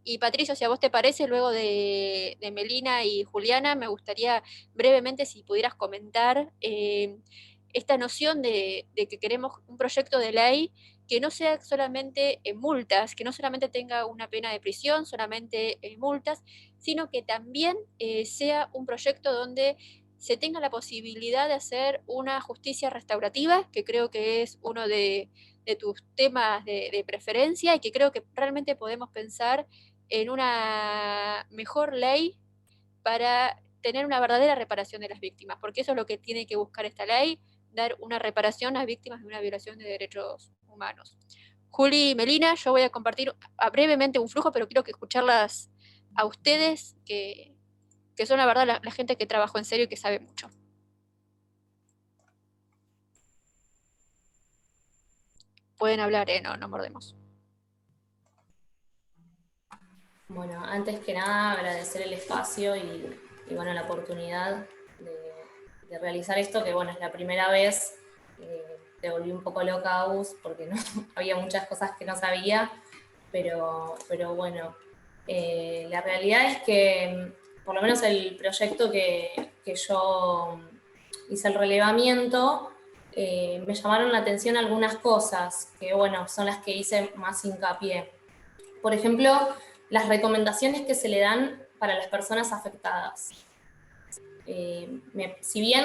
Y Patricio, si a vos te parece, luego de Melina y Juliana, me gustaría brevemente si pudieras comentar esta noción de que queremos un proyecto de ley que no sea solamente multas, que no solamente tenga una pena de prisión, solamente multas, sino que también sea un proyecto donde se tenga la posibilidad de hacer una justicia restaurativa, que creo que es uno de tus temas de preferencia, y que creo que realmente podemos pensar en una mejor ley para tener una verdadera reparación de las víctimas, porque eso es lo que tiene que buscar esta ley, dar una reparación a víctimas de una violación de derechos humanos. Juli y Melina, yo voy a compartir brevemente un flujo, pero quiero que escucharlas a ustedes, que son la verdad la gente que trabajó en serio y que sabe mucho. Pueden hablar, no mordemos. Bueno, antes que nada agradecer el espacio y bueno, la oportunidad de realizar esto, que bueno, es la primera vez. Te volví un poco loca, Agus, porque no, había muchas cosas que no sabía, pero bueno, la realidad es que por lo menos el proyecto que yo hice el relevamiento, me llamaron la atención algunas cosas que bueno, son las que hice más hincapié. Por ejemplo, las recomendaciones que se le dan para las personas afectadas. Si bien,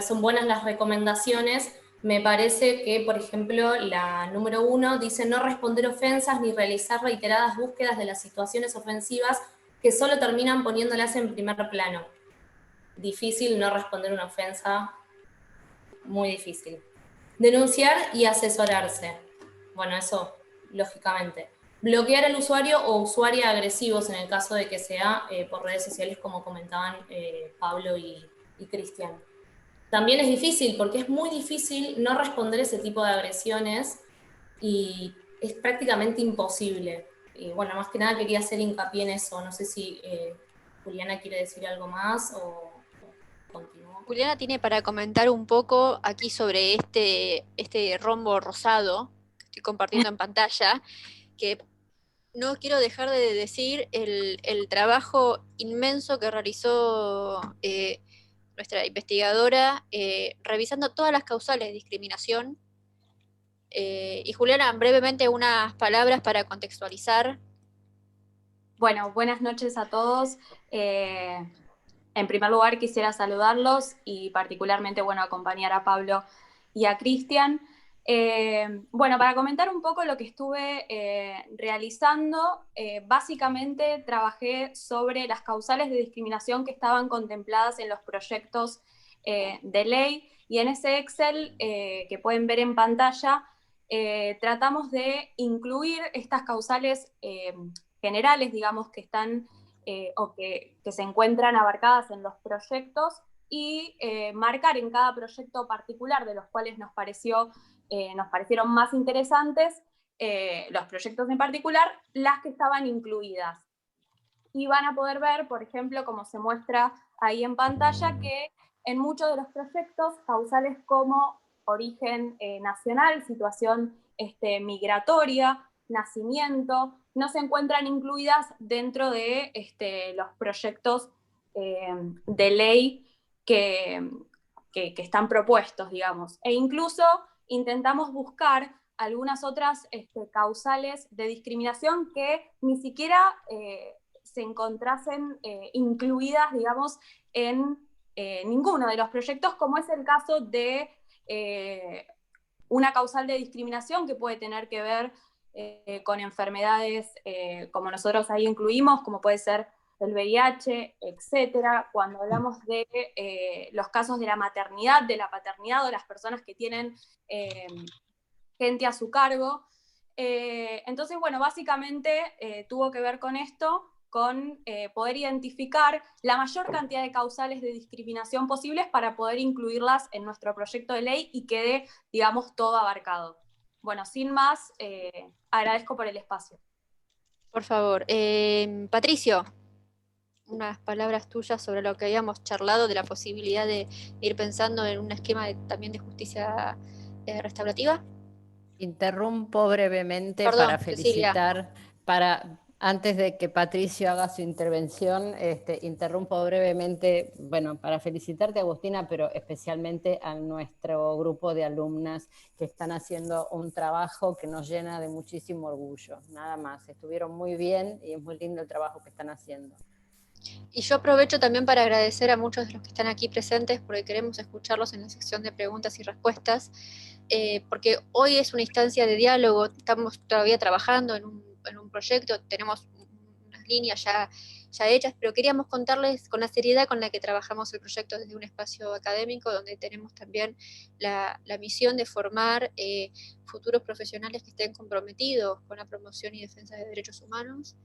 son buenas las recomendaciones, me parece que, por ejemplo, la número 1 dice no responder ofensas ni realizar reiteradas búsquedas de las situaciones ofensivas que solo terminan poniéndolas en primer plano. Difícil no responder una ofensa, muy difícil. Denunciar y asesorarse. Bueno, eso, lógicamente. Bloquear al usuario o usuaria agresivos en el caso de que sea por redes sociales, como comentaban Pablo y Cristian. También es difícil, porque es muy difícil no responder ese tipo de agresiones y es prácticamente imposible. Y bueno, más que nada quería hacer hincapié en eso. No sé si Juliana quiere decir algo más o continúo. Juliana tiene para comentar un poco aquí sobre este rombo rosado que estoy compartiendo en pantalla, que no quiero dejar de decir el trabajo inmenso que realizó nuestra investigadora revisando todas las causales de discriminación. Y Juliana, brevemente unas palabras para contextualizar. Bueno, buenas noches a todos. En primer lugar quisiera saludarlos y particularmente, bueno, acompañar a Pablo y a Cristian. Bueno, para comentar un poco lo que estuve realizando, básicamente trabajé sobre las causales de discriminación que estaban contempladas en los proyectos de ley, y en ese Excel que pueden ver en pantalla, tratamos de incluir estas causales generales, digamos, que están o que se encuentran abarcadas en los proyectos, y marcar en cada proyecto particular de los cuales nos parecieron más interesantes, los proyectos en particular, las que estaban incluidas. Y van a poder ver, por ejemplo, como se muestra ahí en pantalla, que en muchos de los proyectos, causales como origen nacional, situación migratoria, nacimiento, no se encuentran incluidas dentro de los proyectos de ley que están propuestos, digamos. E incluso intentamos buscar algunas otras causales de discriminación que ni siquiera se encontrasen incluidas, digamos, en ninguno de los proyectos, como es el caso de una causal de discriminación que puede tener que ver con enfermedades como nosotros ahí incluimos, como puede ser el VIH, etcétera. Cuando hablamos de los casos de la maternidad, de la paternidad, o las personas que tienen gente a su cargo. Entonces, bueno, básicamente tuvo que ver con esto, con poder identificar la mayor cantidad de causales de discriminación posibles para poder incluirlas en nuestro proyecto de ley y quede, digamos, todo abarcado. Bueno, sin más, agradezco por el espacio. Por favor. Patricio, unas palabras tuyas sobre lo que habíamos charlado de la posibilidad de ir pensando en un esquema también de justicia restaurativa. Interrumpo brevemente. Perdón, para felicitar, antes de que Patricio haga su intervención, interrumpo brevemente, bueno, para felicitarte, Agustina, pero especialmente a nuestro grupo de alumnas que están haciendo un trabajo que nos llena de muchísimo orgullo. Nada más, estuvieron muy bien y es muy lindo el trabajo que están haciendo. Y yo aprovecho también para agradecer a muchos de los que están aquí presentes, porque queremos escucharlos en la sección de preguntas y respuestas, porque hoy es una instancia de diálogo, estamos todavía trabajando en un proyecto, tenemos unas líneas ya hechas, pero queríamos contarles con la seriedad con la que trabajamos el proyecto desde un espacio académico, donde tenemos también la misión de formar futuros profesionales que estén comprometidos con la promoción y defensa de derechos humanos.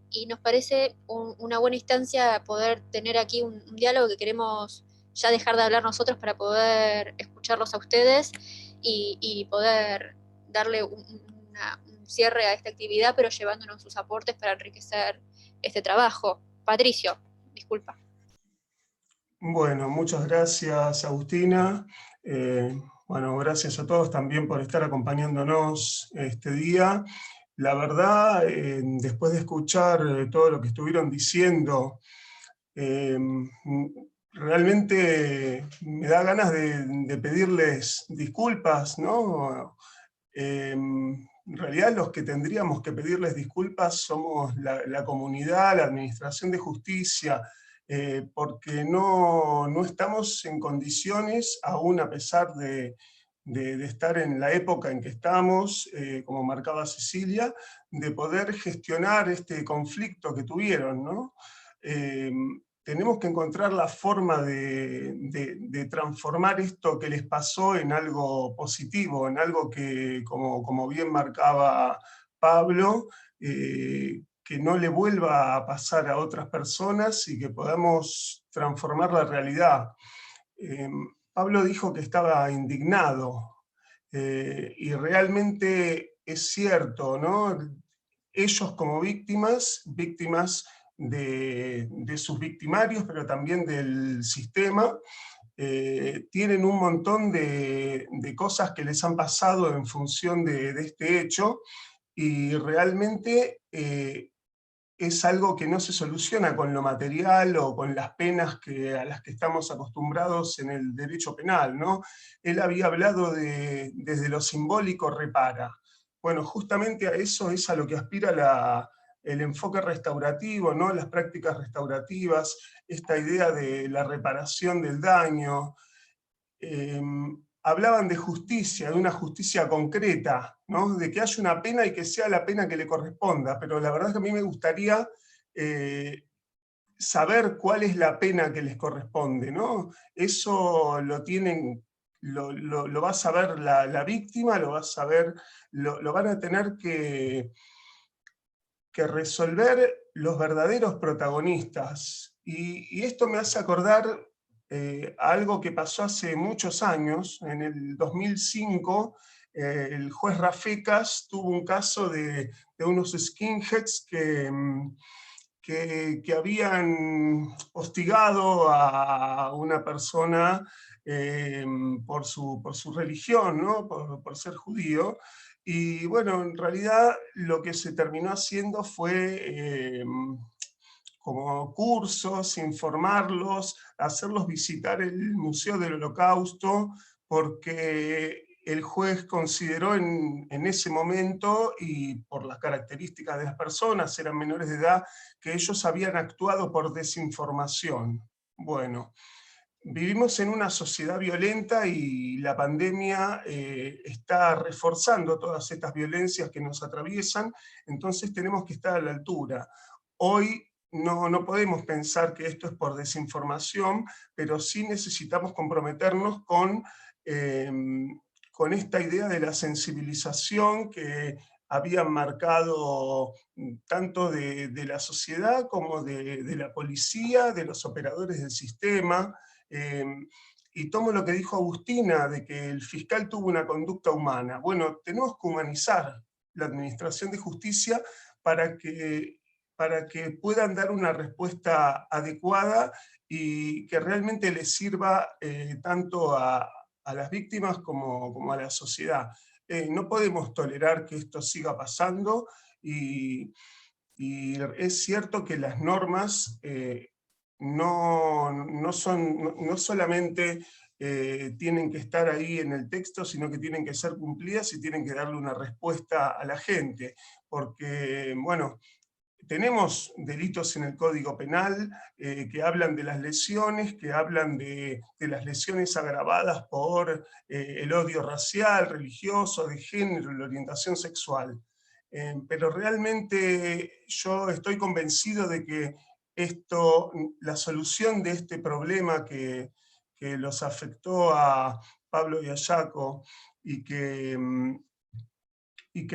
Y nos parece una buena instancia poder tener aquí un diálogo que queremos ya dejar de hablar nosotros para poder escucharlos a ustedes y poder darle un cierre a esta actividad, pero llevándonos sus aportes para enriquecer este trabajo. Patricio, disculpa. Bueno, muchas gracias, Agustina. Bueno, gracias a todos también por estar acompañándonos este día. La verdad, después de escuchar todo lo que estuvieron diciendo, realmente me da ganas de pedirles disculpas, ¿no? En realidad los que tendríamos que pedirles disculpas somos la comunidad, la Administración de Justicia, porque no estamos en condiciones, aún a pesar de estar en la época en que estamos, como marcaba Cecilia, de poder gestionar este conflicto que tuvieron, ¿no? Tenemos que encontrar la forma de transformar esto que les pasó en algo positivo, en algo que, como bien marcaba Pablo, que no le vuelva a pasar a otras personas y que podamos transformar la realidad. Pablo dijo que estaba indignado, y realmente es cierto, ¿no? Ellos como víctimas de sus victimarios, pero también del sistema, tienen un montón de cosas que les han pasado en función de este hecho, y realmente es algo que no se soluciona con lo material o con las penas a las que estamos acostumbrados en el derecho penal, ¿no? Él había hablado desde lo simbólico repara. Bueno, justamente a eso es a lo que aspira el enfoque restaurativo, ¿no? Las prácticas restaurativas, esta idea de la reparación del daño. Hablaban de justicia, de una justicia concreta, ¿no? De que haya una pena y que sea la pena que le corresponda, pero la verdad es que a mí me gustaría saber cuál es la pena que les corresponde, ¿no? Eso lo tienen, lo va a saber la víctima, lo va a saber, lo van a tener que resolver los verdaderos protagonistas. Y esto me hace acordar algo que pasó hace muchos años. En el 2005, el juez Rafecas tuvo un caso de unos skinheads que habían hostigado a una persona por su religión, ¿no? por ser judío. Y bueno, en realidad lo que se terminó haciendo fue como cursos, informarlos, hacerlos visitar el Museo del Holocausto, porque el juez consideró en ese momento, y por las características de las personas, eran menores de edad, que ellos habían actuado por desinformación. Bueno, vivimos en una sociedad violenta y la pandemia está reforzando todas estas violencias que nos atraviesan, entonces tenemos que estar a la altura. Hoy no podemos pensar que esto es por desinformación, pero sí necesitamos comprometernos con esta idea de la sensibilización que habían marcado tanto de la sociedad como de la policía, de los operadores del sistema. Y tomo lo que dijo Agustina, de que el fiscal tuvo una conducta humana. Bueno, tenemos que humanizar la administración de justicia para que puedan dar una respuesta adecuada y que realmente les sirva tanto a las víctimas como a la sociedad. No podemos tolerar que esto siga pasando, y es cierto que las normas no solamente tienen que estar ahí en el texto, sino que tienen que ser cumplidas y tienen que darle una respuesta a la gente, porque, bueno, tenemos delitos en el Código Penal que hablan de las lesiones, que hablan de las lesiones agravadas por el odio racial, religioso, de género, la orientación sexual. Pero realmente yo estoy convencido de que la solución de este problema que los afectó a Pablo y a Jaco, y que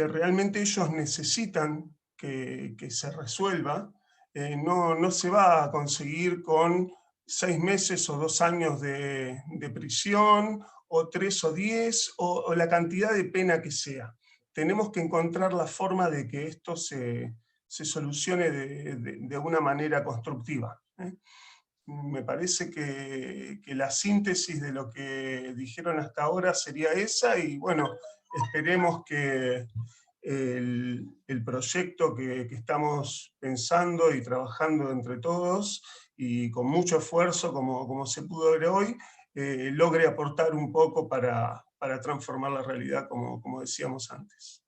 realmente ellos necesitan que se resuelva, no se va a conseguir con 6 meses o 2 años de prisión, o 3 o 10, o la cantidad de pena que sea. Tenemos que encontrar la forma de que esto se solucione de una manera constructiva. Me parece que la síntesis de lo que dijeron hasta ahora sería esa, y bueno, esperemos que el proyecto que estamos pensando y trabajando entre todos, y con mucho esfuerzo, como se pudo ver hoy, logre aportar un poco para transformar la realidad, como decíamos antes.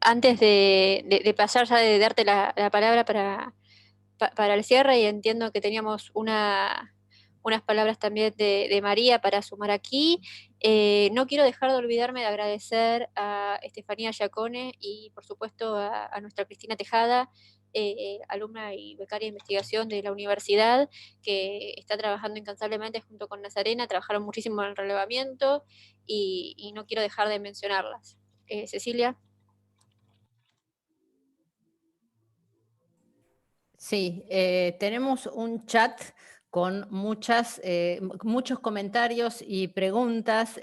Antes de pasar ya de darte la palabra para el cierre, y entiendo que teníamos unas palabras también de María para sumar aquí, no quiero dejar de olvidarme de agradecer a Estefanía Giacone y por supuesto a nuestra Cristina Tejada, alumna y becaria de investigación de la universidad, que está trabajando incansablemente junto con Nazarena, trabajaron muchísimo en el relevamiento y no quiero dejar de mencionarlas. Cecilia. Sí, tenemos un chat con muchos comentarios y preguntas,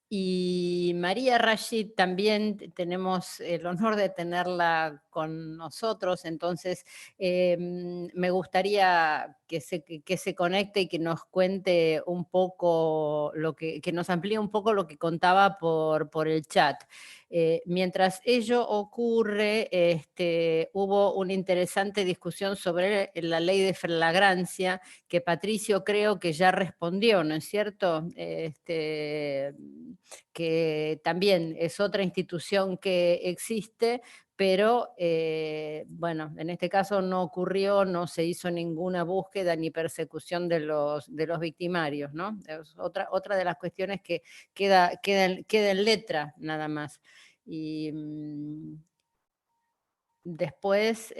y María Rashid también tenemos el honor de tenerla con nosotros, entonces me gustaría que se conecte y que nos cuente un poco, que nos amplíe un poco lo que contaba por el chat. Mientras ello ocurre, hubo una interesante discusión sobre la ley de flagrancia, que Patricio creo que ya respondió, ¿no es cierto? Que también es otra institución que existe, pero bueno, en este caso no ocurrió, no se hizo ninguna búsqueda ni persecución de los victimarios, ¿no? Es otra de las cuestiones que queda en letra nada más. Y después,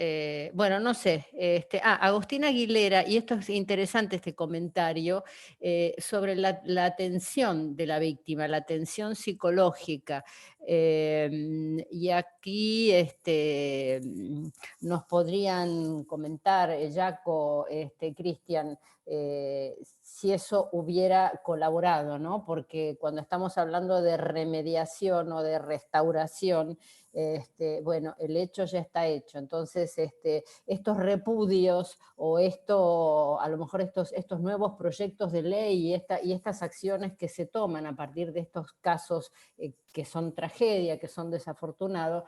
bueno, no sé, Agustina Aguilera, y esto es interesante este comentario, sobre la atención de la víctima, la atención psicológica. Y aquí nos podrían comentar, Jaco, Cristian, si eso hubiera colaborado, ¿no? Porque cuando estamos hablando de remediación o de restauración, bueno, el hecho ya está hecho. Entonces, estos repudios o a lo mejor estos nuevos proyectos de ley y estas acciones que se toman a partir de estos casos que son tragedia, que son desafortunados,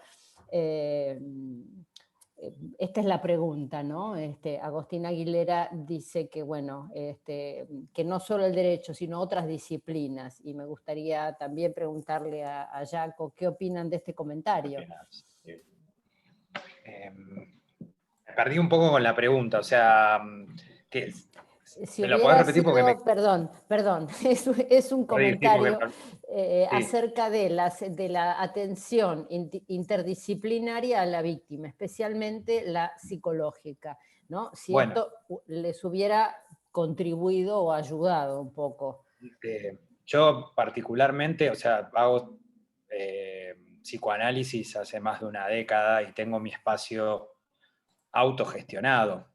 esta es la pregunta, ¿no? Agustina Aguilera dice que, bueno, que no solo el derecho, sino otras disciplinas, y me gustaría también preguntarle a Jaco qué opinan de este comentario. Me perdí un poco con la pregunta, o sea, ¿qué? Si ¿Me lo podés repetir? sido, Porque perdón, es un comentario sí. acerca de la atención interdisciplinaria a la víctima, especialmente la psicológica, ¿no? Si Bueno, esto les hubiera contribuido o ayudado un poco. Yo particularmente, o sea, hago psicoanálisis hace más de una década y tengo mi espacio autogestionado.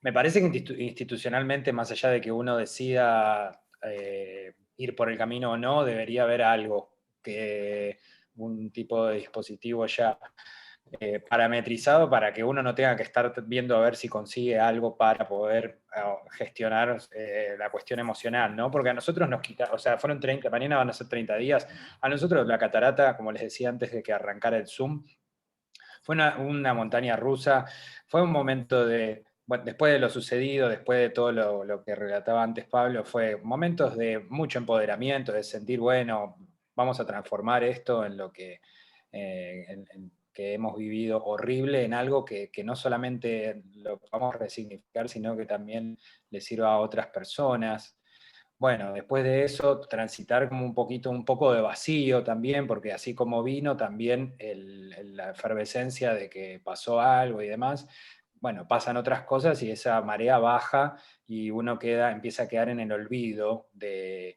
Me parece que institucionalmente, más allá de que uno decida ir por el camino o no, debería haber algo, un tipo de dispositivo ya parametrizado para que uno no tenga que estar viendo a ver si consigue algo para poder gestionar la cuestión emocional, ¿no? Porque a nosotros nos quita, o sea, fueron 30, mañana van a ser 30 días, a nosotros la catarata, como les decía antes de que arrancara el Zoom, fue una montaña rusa, fue un momento de, bueno, después de lo sucedido, después de todo lo que relataba antes Pablo, fue momentos de mucho empoderamiento, de sentir, bueno, vamos a transformar esto en lo que, que hemos vivido horrible, en algo que no solamente lo vamos a resignificar, sino que también le sirva a otras personas. Bueno, después de eso, transitar como un poco de vacío también, porque así como vino, también la efervescencia de que pasó algo y demás, bueno, pasan otras cosas y esa marea baja y uno empieza a quedar en el olvido del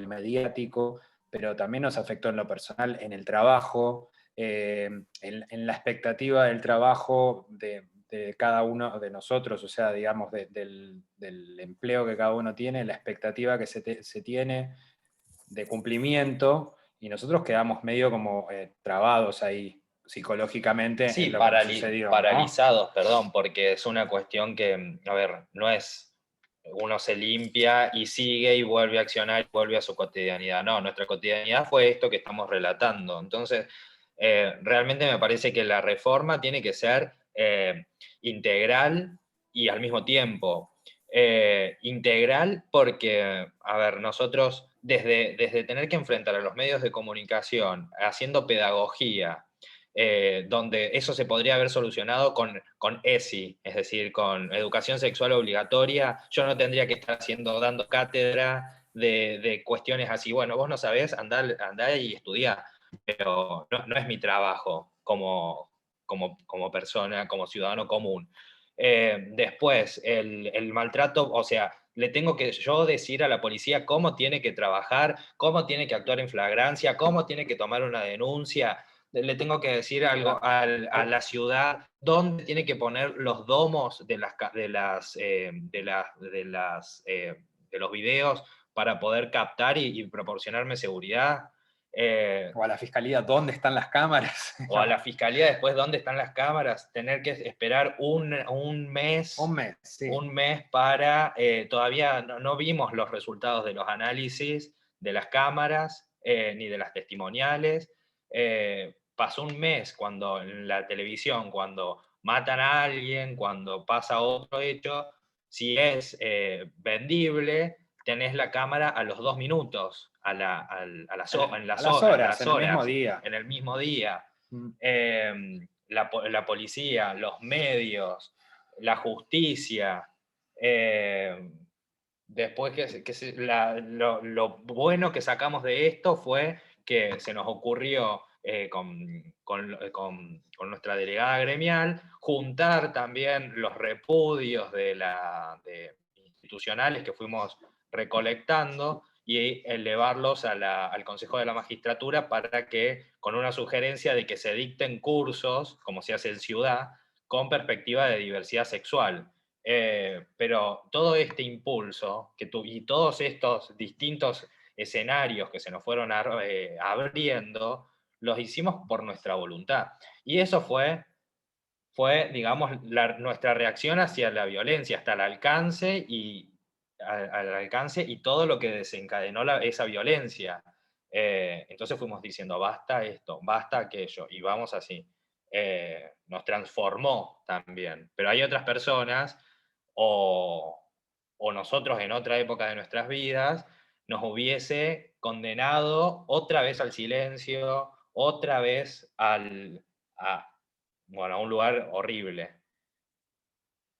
mediático, pero también nos afectó en lo personal, en el trabajo, en la expectativa del trabajo de cada uno de nosotros, o sea, digamos, del empleo que cada uno tiene, la expectativa que se tiene de cumplimiento, y nosotros quedamos medio como trabados ahí psicológicamente Sí, en lo que nos sucedió, paralizados, ¿no? Perdón, porque es una cuestión que, a ver, no es uno se limpia y sigue y vuelve a accionar y vuelve a su cotidianidad. No, nuestra cotidianidad fue esto que estamos relatando. Entonces, realmente me parece que la reforma tiene que ser integral y al mismo tiempo integral porque, a ver, nosotros desde tener que enfrentar a los medios de comunicación haciendo pedagogía, donde eso se podría haber solucionado con ESI, es decir, con educación sexual obligatoria, yo no tendría que estar dando cátedra de cuestiones así, bueno, vos no sabés, andá y estudiá, pero no es mi trabajo como persona, como ciudadano común. Después, el maltrato, o sea, le tengo que yo decir a la policía cómo tiene que trabajar, cómo tiene que actuar en flagrancia, cómo tiene que tomar una denuncia, le tengo que decir algo a la ciudad dónde tiene que poner los domos de los videos para poder captar y proporcionarme seguridad. O a la fiscalía, ¿dónde están las cámaras? O a la fiscalía después, ¿dónde están las cámaras? Tener que esperar un mes. Un mes, sí. Un mes para... todavía no vimos los resultados de los análisis de las cámaras, ni de las testimoniales. Pasó un mes cuando en la televisión, cuando matan a alguien, cuando pasa otro hecho, si es vendible, tenés la cámara a los 2 minutos, en las horas, en el mismo día. En el mismo día. La policía, los medios, la justicia. Después lo bueno que sacamos de esto fue que se nos ocurrió con nuestra delegada gremial juntar también los repudios institucionales que fuimos recolectando y elevarlos al Consejo de la Magistratura para que, con una sugerencia de que se dicten cursos, como se hace en Ciudad, con perspectiva de diversidad sexual. Pero todo este impulso y todos estos distintos escenarios que se nos fueron abriendo, los hicimos por nuestra voluntad. Y eso fue digamos, nuestra reacción hacia la violencia, hasta el alcance al alcance y todo lo que desencadenó esa violencia. Entonces fuimos diciendo, basta esto, basta aquello, y vamos así. Nos transformó también. Pero hay otras personas, o nosotros en otra época de nuestras vidas, nos hubiese condenado otra vez al silencio, otra vez a un lugar horrible.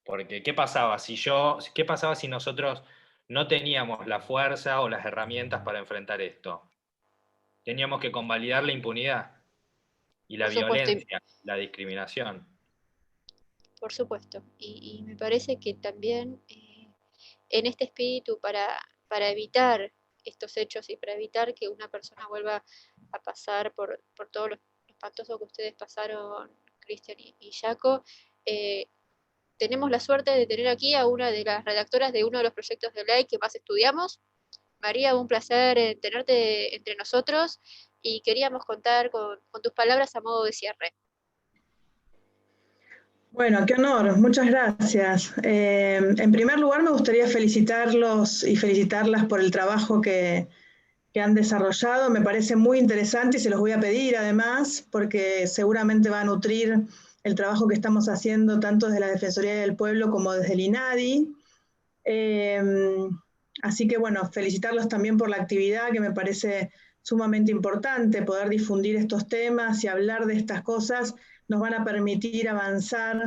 Porque ¿qué pasaba si nosotros no teníamos la fuerza o las herramientas para enfrentar esto? Teníamos que convalidar la impunidad y la violencia, la discriminación. Por supuesto, y me parece que también en este espíritu para evitar estos hechos y para evitar que una persona vuelva a pasar por todo lo espantoso que ustedes pasaron, Cristian y Jaco, tenemos la suerte de tener aquí a una de las redactoras de uno de los proyectos de ley que más estudiamos. María, un placer tenerte entre nosotros y queríamos contar con tus palabras a modo de cierre. Bueno, qué honor, muchas gracias. En primer lugar, me gustaría felicitarlos y felicitarlas por el trabajo que han desarrollado. Me parece muy interesante y se los voy a pedir además, porque seguramente va a nutrir el trabajo que estamos haciendo tanto desde la Defensoría del Pueblo como desde el INADI. Así que bueno, felicitarlos también por la actividad que me parece sumamente importante. Poder difundir estos temas y hablar de estas cosas nos van a permitir avanzar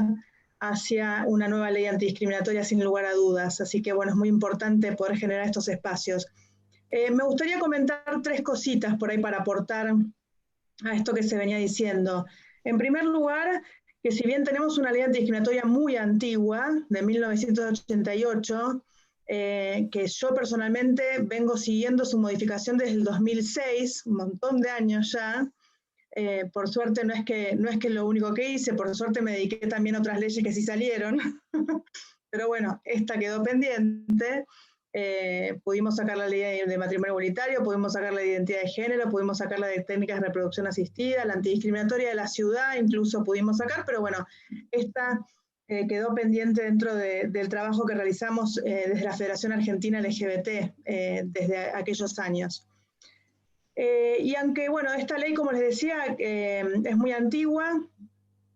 hacia una nueva ley antidiscriminatoria sin lugar a dudas. Así que bueno, es muy importante poder generar estos espacios. Me gustaría comentar 3 cositas por ahí para aportar a esto que se venía diciendo. En primer lugar, que si bien tenemos una ley antidiscriminatoria muy antigua, de 1988, que yo personalmente vengo siguiendo su modificación desde el 2006, un montón de años ya. Por suerte no es que es lo único que hice, por suerte me dediqué también a otras leyes que sí salieron, pero bueno, esta quedó pendiente. Pudimos sacar la ley de matrimonio igualitario, pudimos sacar la de identidad de género, pudimos sacar la de técnicas de reproducción asistida, la antidiscriminatoria de la ciudad, incluso pudimos sacar, pero bueno, esta quedó pendiente dentro del trabajo que realizamos desde la Federación Argentina LGBT desde aquellos años. Y aunque, bueno, esta ley, como les decía, es muy antigua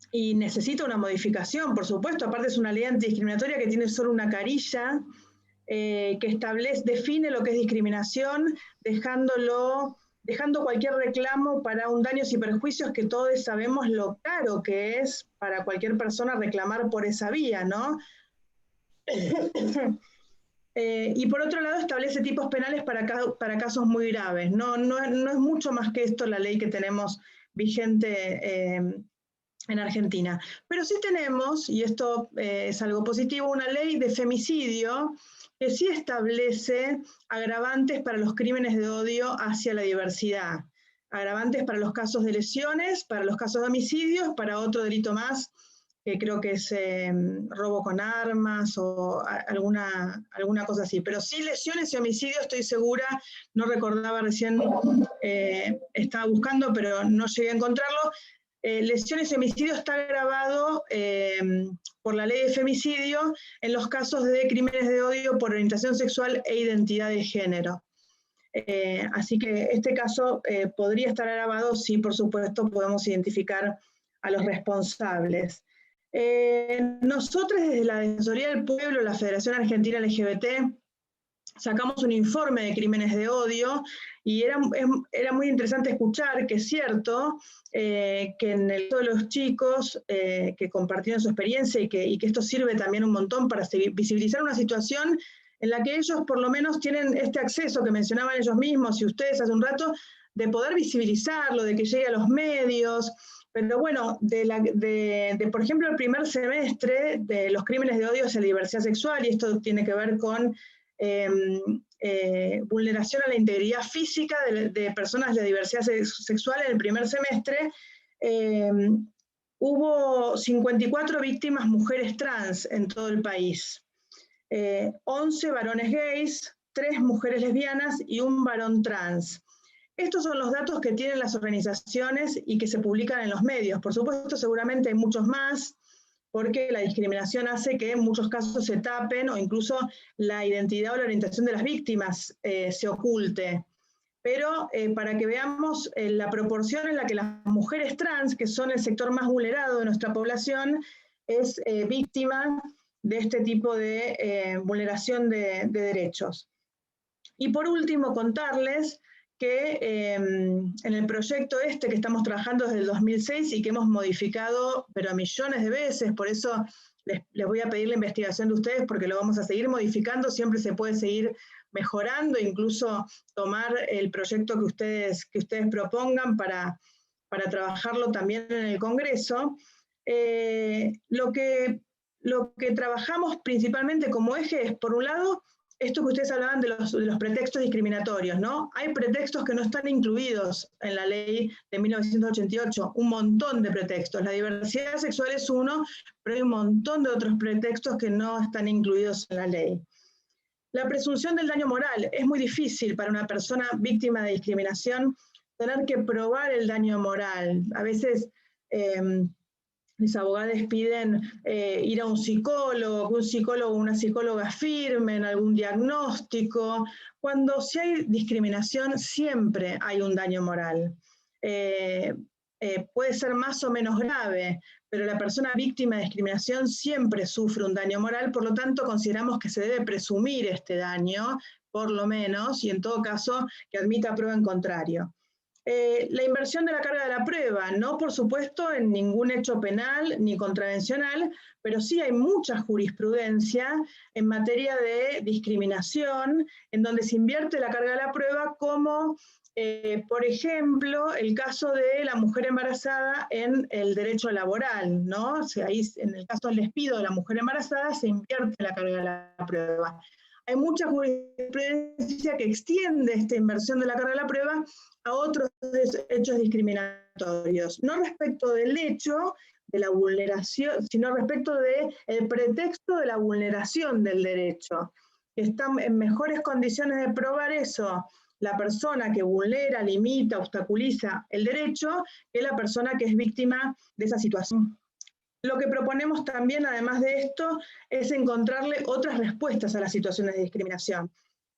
y necesita una modificación, por supuesto, aparte es una ley antidiscriminatoria que tiene solo una carilla, que define lo que es discriminación, dejando cualquier reclamo para un daños y perjuicios que todos sabemos lo caro que es para cualquier persona reclamar por esa vía, ¿no? Y por otro lado establece tipos penales para casos muy graves. No es mucho más que esto la ley que tenemos vigente en Argentina. Pero sí tenemos, y esto es algo positivo, una ley de femicidio que sí establece agravantes para los crímenes de odio hacia la diversidad. Agravantes para los casos de lesiones, para los casos de homicidios, para otro delito más, que creo que es robo con armas o alguna cosa así. Pero sí lesiones y homicidios, estoy segura, no recordaba recién, estaba buscando, pero no llegué a encontrarlo. Lesiones y homicidios está grabado por la ley de femicidio en los casos de crímenes de odio por orientación sexual e identidad de género. Así que este caso podría estar grabado si, por supuesto, podemos identificar a los responsables. Nosotros desde la Defensoría del Pueblo, la Federación Argentina LGBT, sacamos un informe de crímenes de odio y era muy interesante escuchar que es cierto que en el caso de los chicos que compartieron su experiencia y que esto sirve también un montón para visibilizar una situación en la que ellos por lo menos tienen este acceso que mencionaban ellos mismos y ustedes hace un rato, de poder visibilizarlo, de que llegue a los medios. Pero bueno, por ejemplo, el primer semestre de los crímenes de odio hacia la diversidad sexual, y esto tiene que ver con vulneración a la integridad física de personas de diversidad sexual en el primer semestre, hubo 54 víctimas mujeres trans en todo el país, 11 varones gays, 3 mujeres lesbianas y 1 varón trans. Estos son los datos que tienen las organizaciones y que se publican en los medios. Por supuesto, seguramente hay muchos más, porque la discriminación hace que en muchos casos se tapen o incluso la identidad o la orientación de las víctimas se oculte. Pero para que veamos la proporción en la que las mujeres trans, que son el sector más vulnerado de nuestra población, es víctima de este tipo de vulneración de derechos. Y por último, contarles que en el proyecto que estamos trabajando desde el 2006 y que hemos modificado, pero millones de veces, por eso les voy a pedir la investigación de ustedes porque lo vamos a seguir modificando, siempre se puede seguir mejorando, incluso tomar el proyecto que ustedes propongan para trabajarlo también en el Congreso. Lo que trabajamos principalmente como eje es, por un lado, esto que ustedes hablaban de los pretextos discriminatorios, ¿no? Hay pretextos que no están incluidos en la ley de 1988, un montón de pretextos. La diversidad sexual es uno, pero hay un montón de otros pretextos que no están incluidos en la ley. La presunción del daño moral. Es muy difícil para una persona víctima de discriminación tener que probar el daño moral. A veces los abogados piden ir a un psicólogo, que un psicólogo o una psicóloga firmen algún diagnóstico. Cuando si hay discriminación, siempre hay un daño moral. puede ser más o menos grave, pero la persona víctima de discriminación siempre sufre un daño moral, por lo tanto consideramos que se debe presumir este daño, por lo menos, y en todo caso que admita prueba en contrario. La inversión de la carga de la prueba, no por supuesto en ningún hecho penal ni contravencional, pero sí hay mucha jurisprudencia en materia de discriminación, en donde se invierte la carga de la prueba como, por ejemplo, el caso de la mujer embarazada en el derecho laboral, ¿no? O sea, ahí en el caso del despido de la mujer embarazada se invierte la carga de la prueba. Hay mucha jurisprudencia que extiende esta inversión de la carga de la prueba a otros hechos discriminatorios, no respecto del hecho de la vulneración, sino respecto del pretexto de la vulneración del derecho. Está en mejores condiciones de probar eso la persona que vulnera, limita, obstaculiza el derecho que la persona que es víctima de esa situación. Lo que proponemos también, además de esto, es encontrarle otras respuestas a las situaciones de discriminación.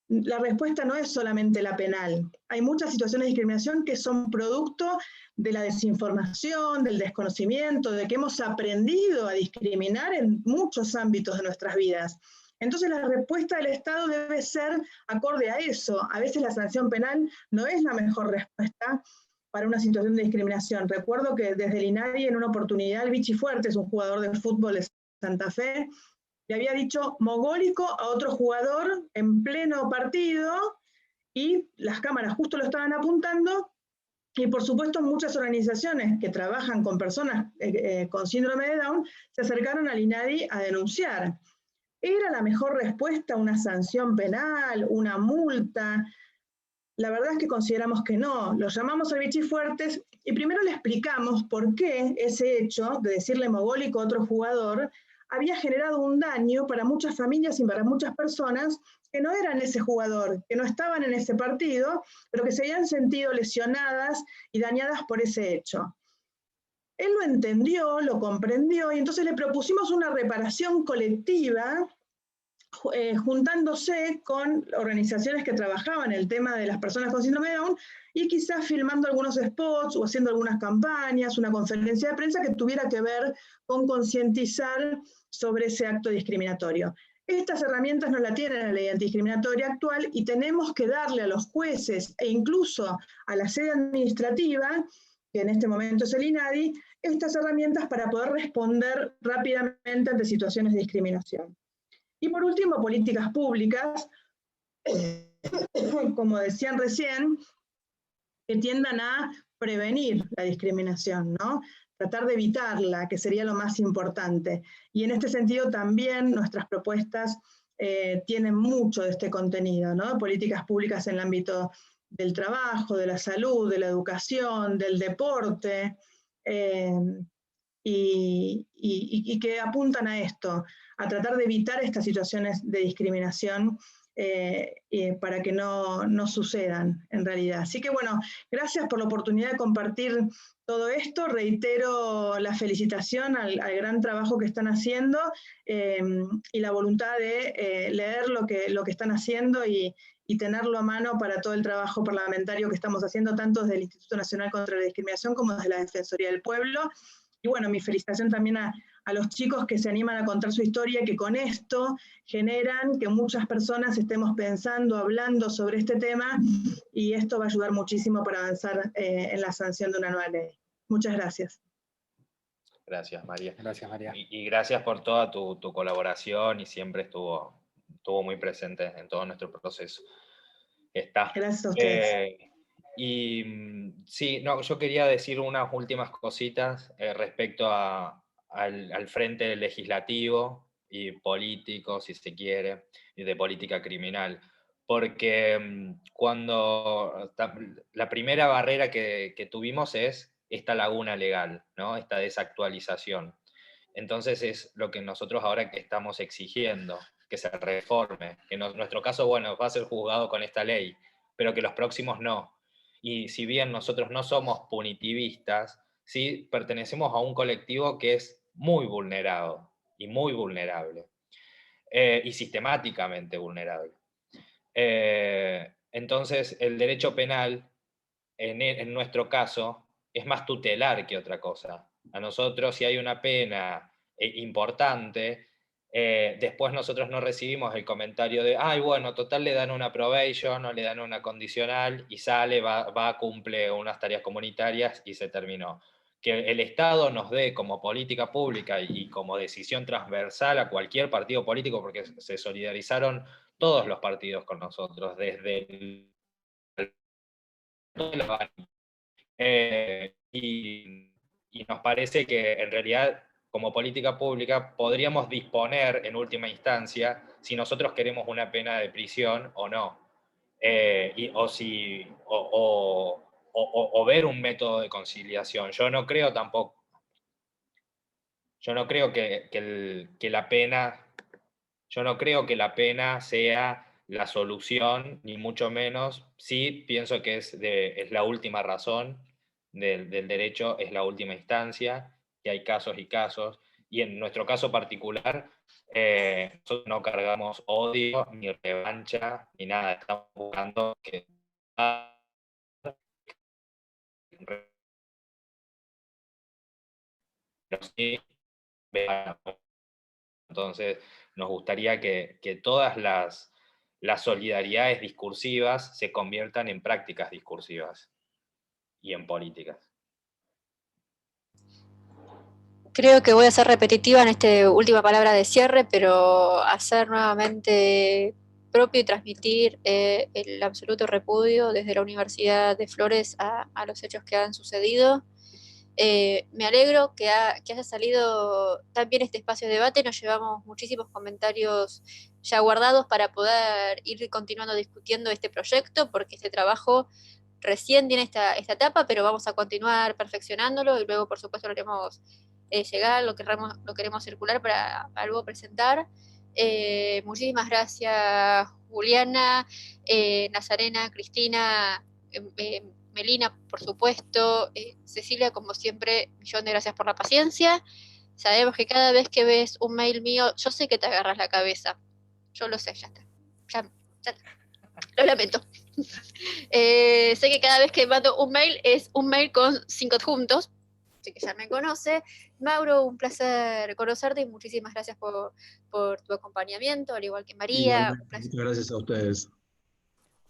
La respuesta no es solamente la penal. Hay muchas situaciones de discriminación que son producto de la desinformación, del desconocimiento, de que hemos aprendido a discriminar en muchos ámbitos de nuestras vidas. Entonces la respuesta del Estado debe ser acorde a eso. A veces la sanción penal no es la mejor respuesta para una situación de discriminación. Recuerdo que desde el INADI, en una oportunidad, el Vichy Fuertes, un jugador de fútbol de Santa Fe, le había dicho mogólico a otro jugador en pleno partido y las cámaras justo lo estaban apuntando, y por supuesto muchas organizaciones que trabajan con personas con síndrome de Down se acercaron al INADI a denunciar. ¿Era la mejor respuesta una sanción penal, una multa? La verdad es que consideramos que no. Lo llamamos al Vichy Fuertes y primero le explicamos por qué ese hecho de decirle mogólico a otro jugador había generado un daño para muchas familias y para muchas personas que no eran ese jugador, que no estaban en ese partido, pero que se habían sentido lesionadas y dañadas por ese hecho. Él lo entendió, lo comprendió, y entonces le propusimos una reparación colectiva, juntándose con organizaciones que trabajaban el tema de las personas con síndrome de Down y quizás filmando algunos spots o haciendo algunas campañas, una conferencia de prensa que tuviera que ver con concientizar sobre ese acto discriminatorio. Estas herramientas no la tiene la ley antidiscriminatoria actual y tenemos que darle a los jueces e incluso a la sede administrativa, que en este momento es el INADI, estas herramientas para poder responder rápidamente ante situaciones de discriminación. Y por último, políticas públicas, como decían recién, que tiendan a prevenir la discriminación, ¿no? Tratar de evitarla, que sería lo más importante. Y en este sentido también nuestras propuestas tienen mucho de este contenido, ¿no? Políticas públicas en el ámbito del trabajo, de la salud, de la educación, del deporte, y que apuntan a esto, a tratar de evitar estas situaciones de discriminación para que no sucedan en realidad. Así que bueno, gracias por la oportunidad de compartir todo esto. Reitero la felicitación al gran trabajo que están haciendo y la voluntad de leer lo que están haciendo y tenerlo a mano para todo el trabajo parlamentario que estamos haciendo, tanto desde el Instituto Nacional contra la Discriminación como desde la Defensoría del Pueblo. Y bueno, mi felicitación también a los chicos que se animan a contar su historia, que con esto generan que muchas personas estemos pensando, hablando sobre este tema, y esto va a ayudar muchísimo para avanzar en la sanción de una nueva ley. Muchas gracias. Gracias, María. Gracias, María. Y gracias por toda tu colaboración, y siempre estuvo muy presente en todo nuestro proceso. Gracias a ustedes. Y sí, no, yo quería decir unas últimas cositas respecto al frente legislativo y político, si se quiere, y de política criminal. Porque cuando la primera barrera que tuvimos es esta laguna legal, ¿no? Esta desactualización. Entonces es lo que nosotros ahora que estamos exigiendo, que se reforme, que en nuestro caso, bueno, va a ser juzgado con esta ley, pero que los próximos no. Y si bien nosotros no somos punitivistas, sí pertenecemos a un colectivo que es muy vulnerado y muy vulnerable, y sistemáticamente vulnerable. Entonces, el derecho penal, en nuestro caso, es más tutelar que otra cosa. A nosotros, si hay una pena importante, después nosotros no recibimos el comentario de, ay, bueno, total le dan una probation o le dan una condicional y sale, va, cumple unas tareas comunitarias y se terminó. Que el Estado nos dé como política pública y como decisión transversal a cualquier partido político, porque se solidarizaron todos los partidos con nosotros, desde y nos parece que en realidad como política pública podríamos disponer en última instancia si nosotros queremos una pena de prisión o no, o ver un método de conciliación. Yo no creo tampoco, que la pena, yo no creo que la pena sea la solución, ni mucho menos. Sí pienso que es la última razón del derecho, es la última instancia, que hay casos y casos, y en nuestro caso particular, nosotros no cargamos odio, ni revancha, ni nada, estamos buscando que entonces nos gustaría que todas las solidaridades discursivas se conviertan en prácticas discursivas y en políticas. Creo que voy a ser repetitiva en esta última palabra de cierre, pero hacer nuevamente propio y transmitir el absoluto repudio desde la Universidad de Flores a los hechos que han sucedido. Me alegro que haya salido tan bien este espacio de debate. Nos llevamos muchísimos comentarios ya guardados para poder ir continuando discutiendo este proyecto, porque este trabajo recién tiene esta etapa, pero vamos a continuar perfeccionándolo y luego, por supuesto, lo haremos llegar, lo queremos circular para luego presentar. Muchísimas gracias, Juliana, Nazarena, Cristina, Melina, por supuesto, Cecilia, como siempre, millón de gracias por la paciencia. Sabemos que cada vez que ves un mail mío, yo sé que te agarras la cabeza. Yo lo sé, ya está. Ya lo lamento. Sé que cada vez que mando un mail es un mail con 5 adjuntos, así que ya me conoce. Mauro, un placer conocerte y muchísimas gracias por tu acompañamiento, al igual que María. Muchas gracias a ustedes.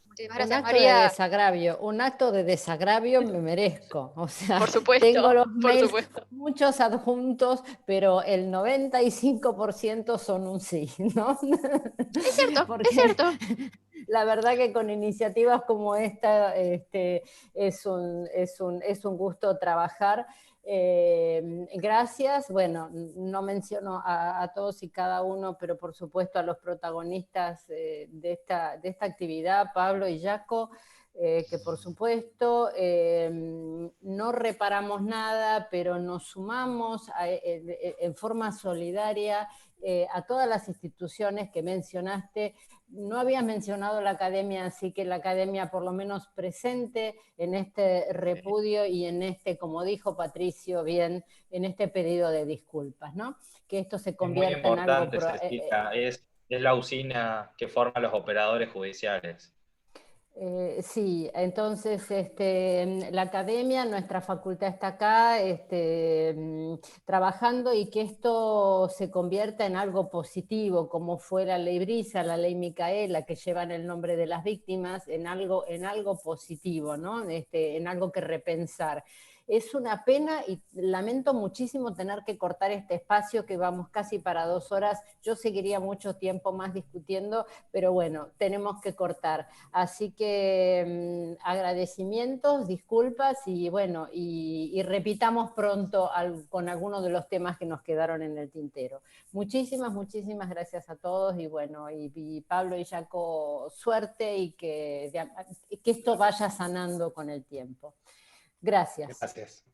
Muchísimas Un gracias, acto María. de desagravio, un acto de desagravio me merezco. O sea, por supuesto, tengo los por mails, supuesto. muchos adjuntos, pero el 95% son un sí, ¿no? Es cierto, Porque es cierto. la verdad que con iniciativas como esta es un gusto trabajar. Gracias. Bueno, no menciono a todos y cada uno, pero por supuesto a los protagonistas de esta actividad, Pablo y Jaco, que por supuesto no reparamos nada, pero nos sumamos en forma solidaria a todas las instituciones que mencionaste. No habías mencionado la academia, así que la academia por lo menos presente en este repudio y en este, como dijo Patricio bien, en este pedido de disculpas, ¿no? Que esto se convierta en algo... Es muy importante, Cecilia, es la usina que forma los operadores judiciales. Sí, entonces la academia, nuestra facultad está acá trabajando y que esto se convierta en algo positivo, como fue la ley Brisa, la ley Micaela, que llevan el nombre de las víctimas, en algo positivo, ¿no? En algo que repensar. Es una pena y lamento muchísimo tener que cortar este espacio, que vamos casi para 2 horas. Yo seguiría mucho tiempo más discutiendo, pero bueno, tenemos que cortar. Así que agradecimientos, disculpas y bueno, y repitamos pronto con algunos de los temas que nos quedaron en el tintero. Muchísimas gracias a todos y bueno, y Pablo y Jaco, suerte y que esto vaya sanando con el tiempo. Gracias. Gracias.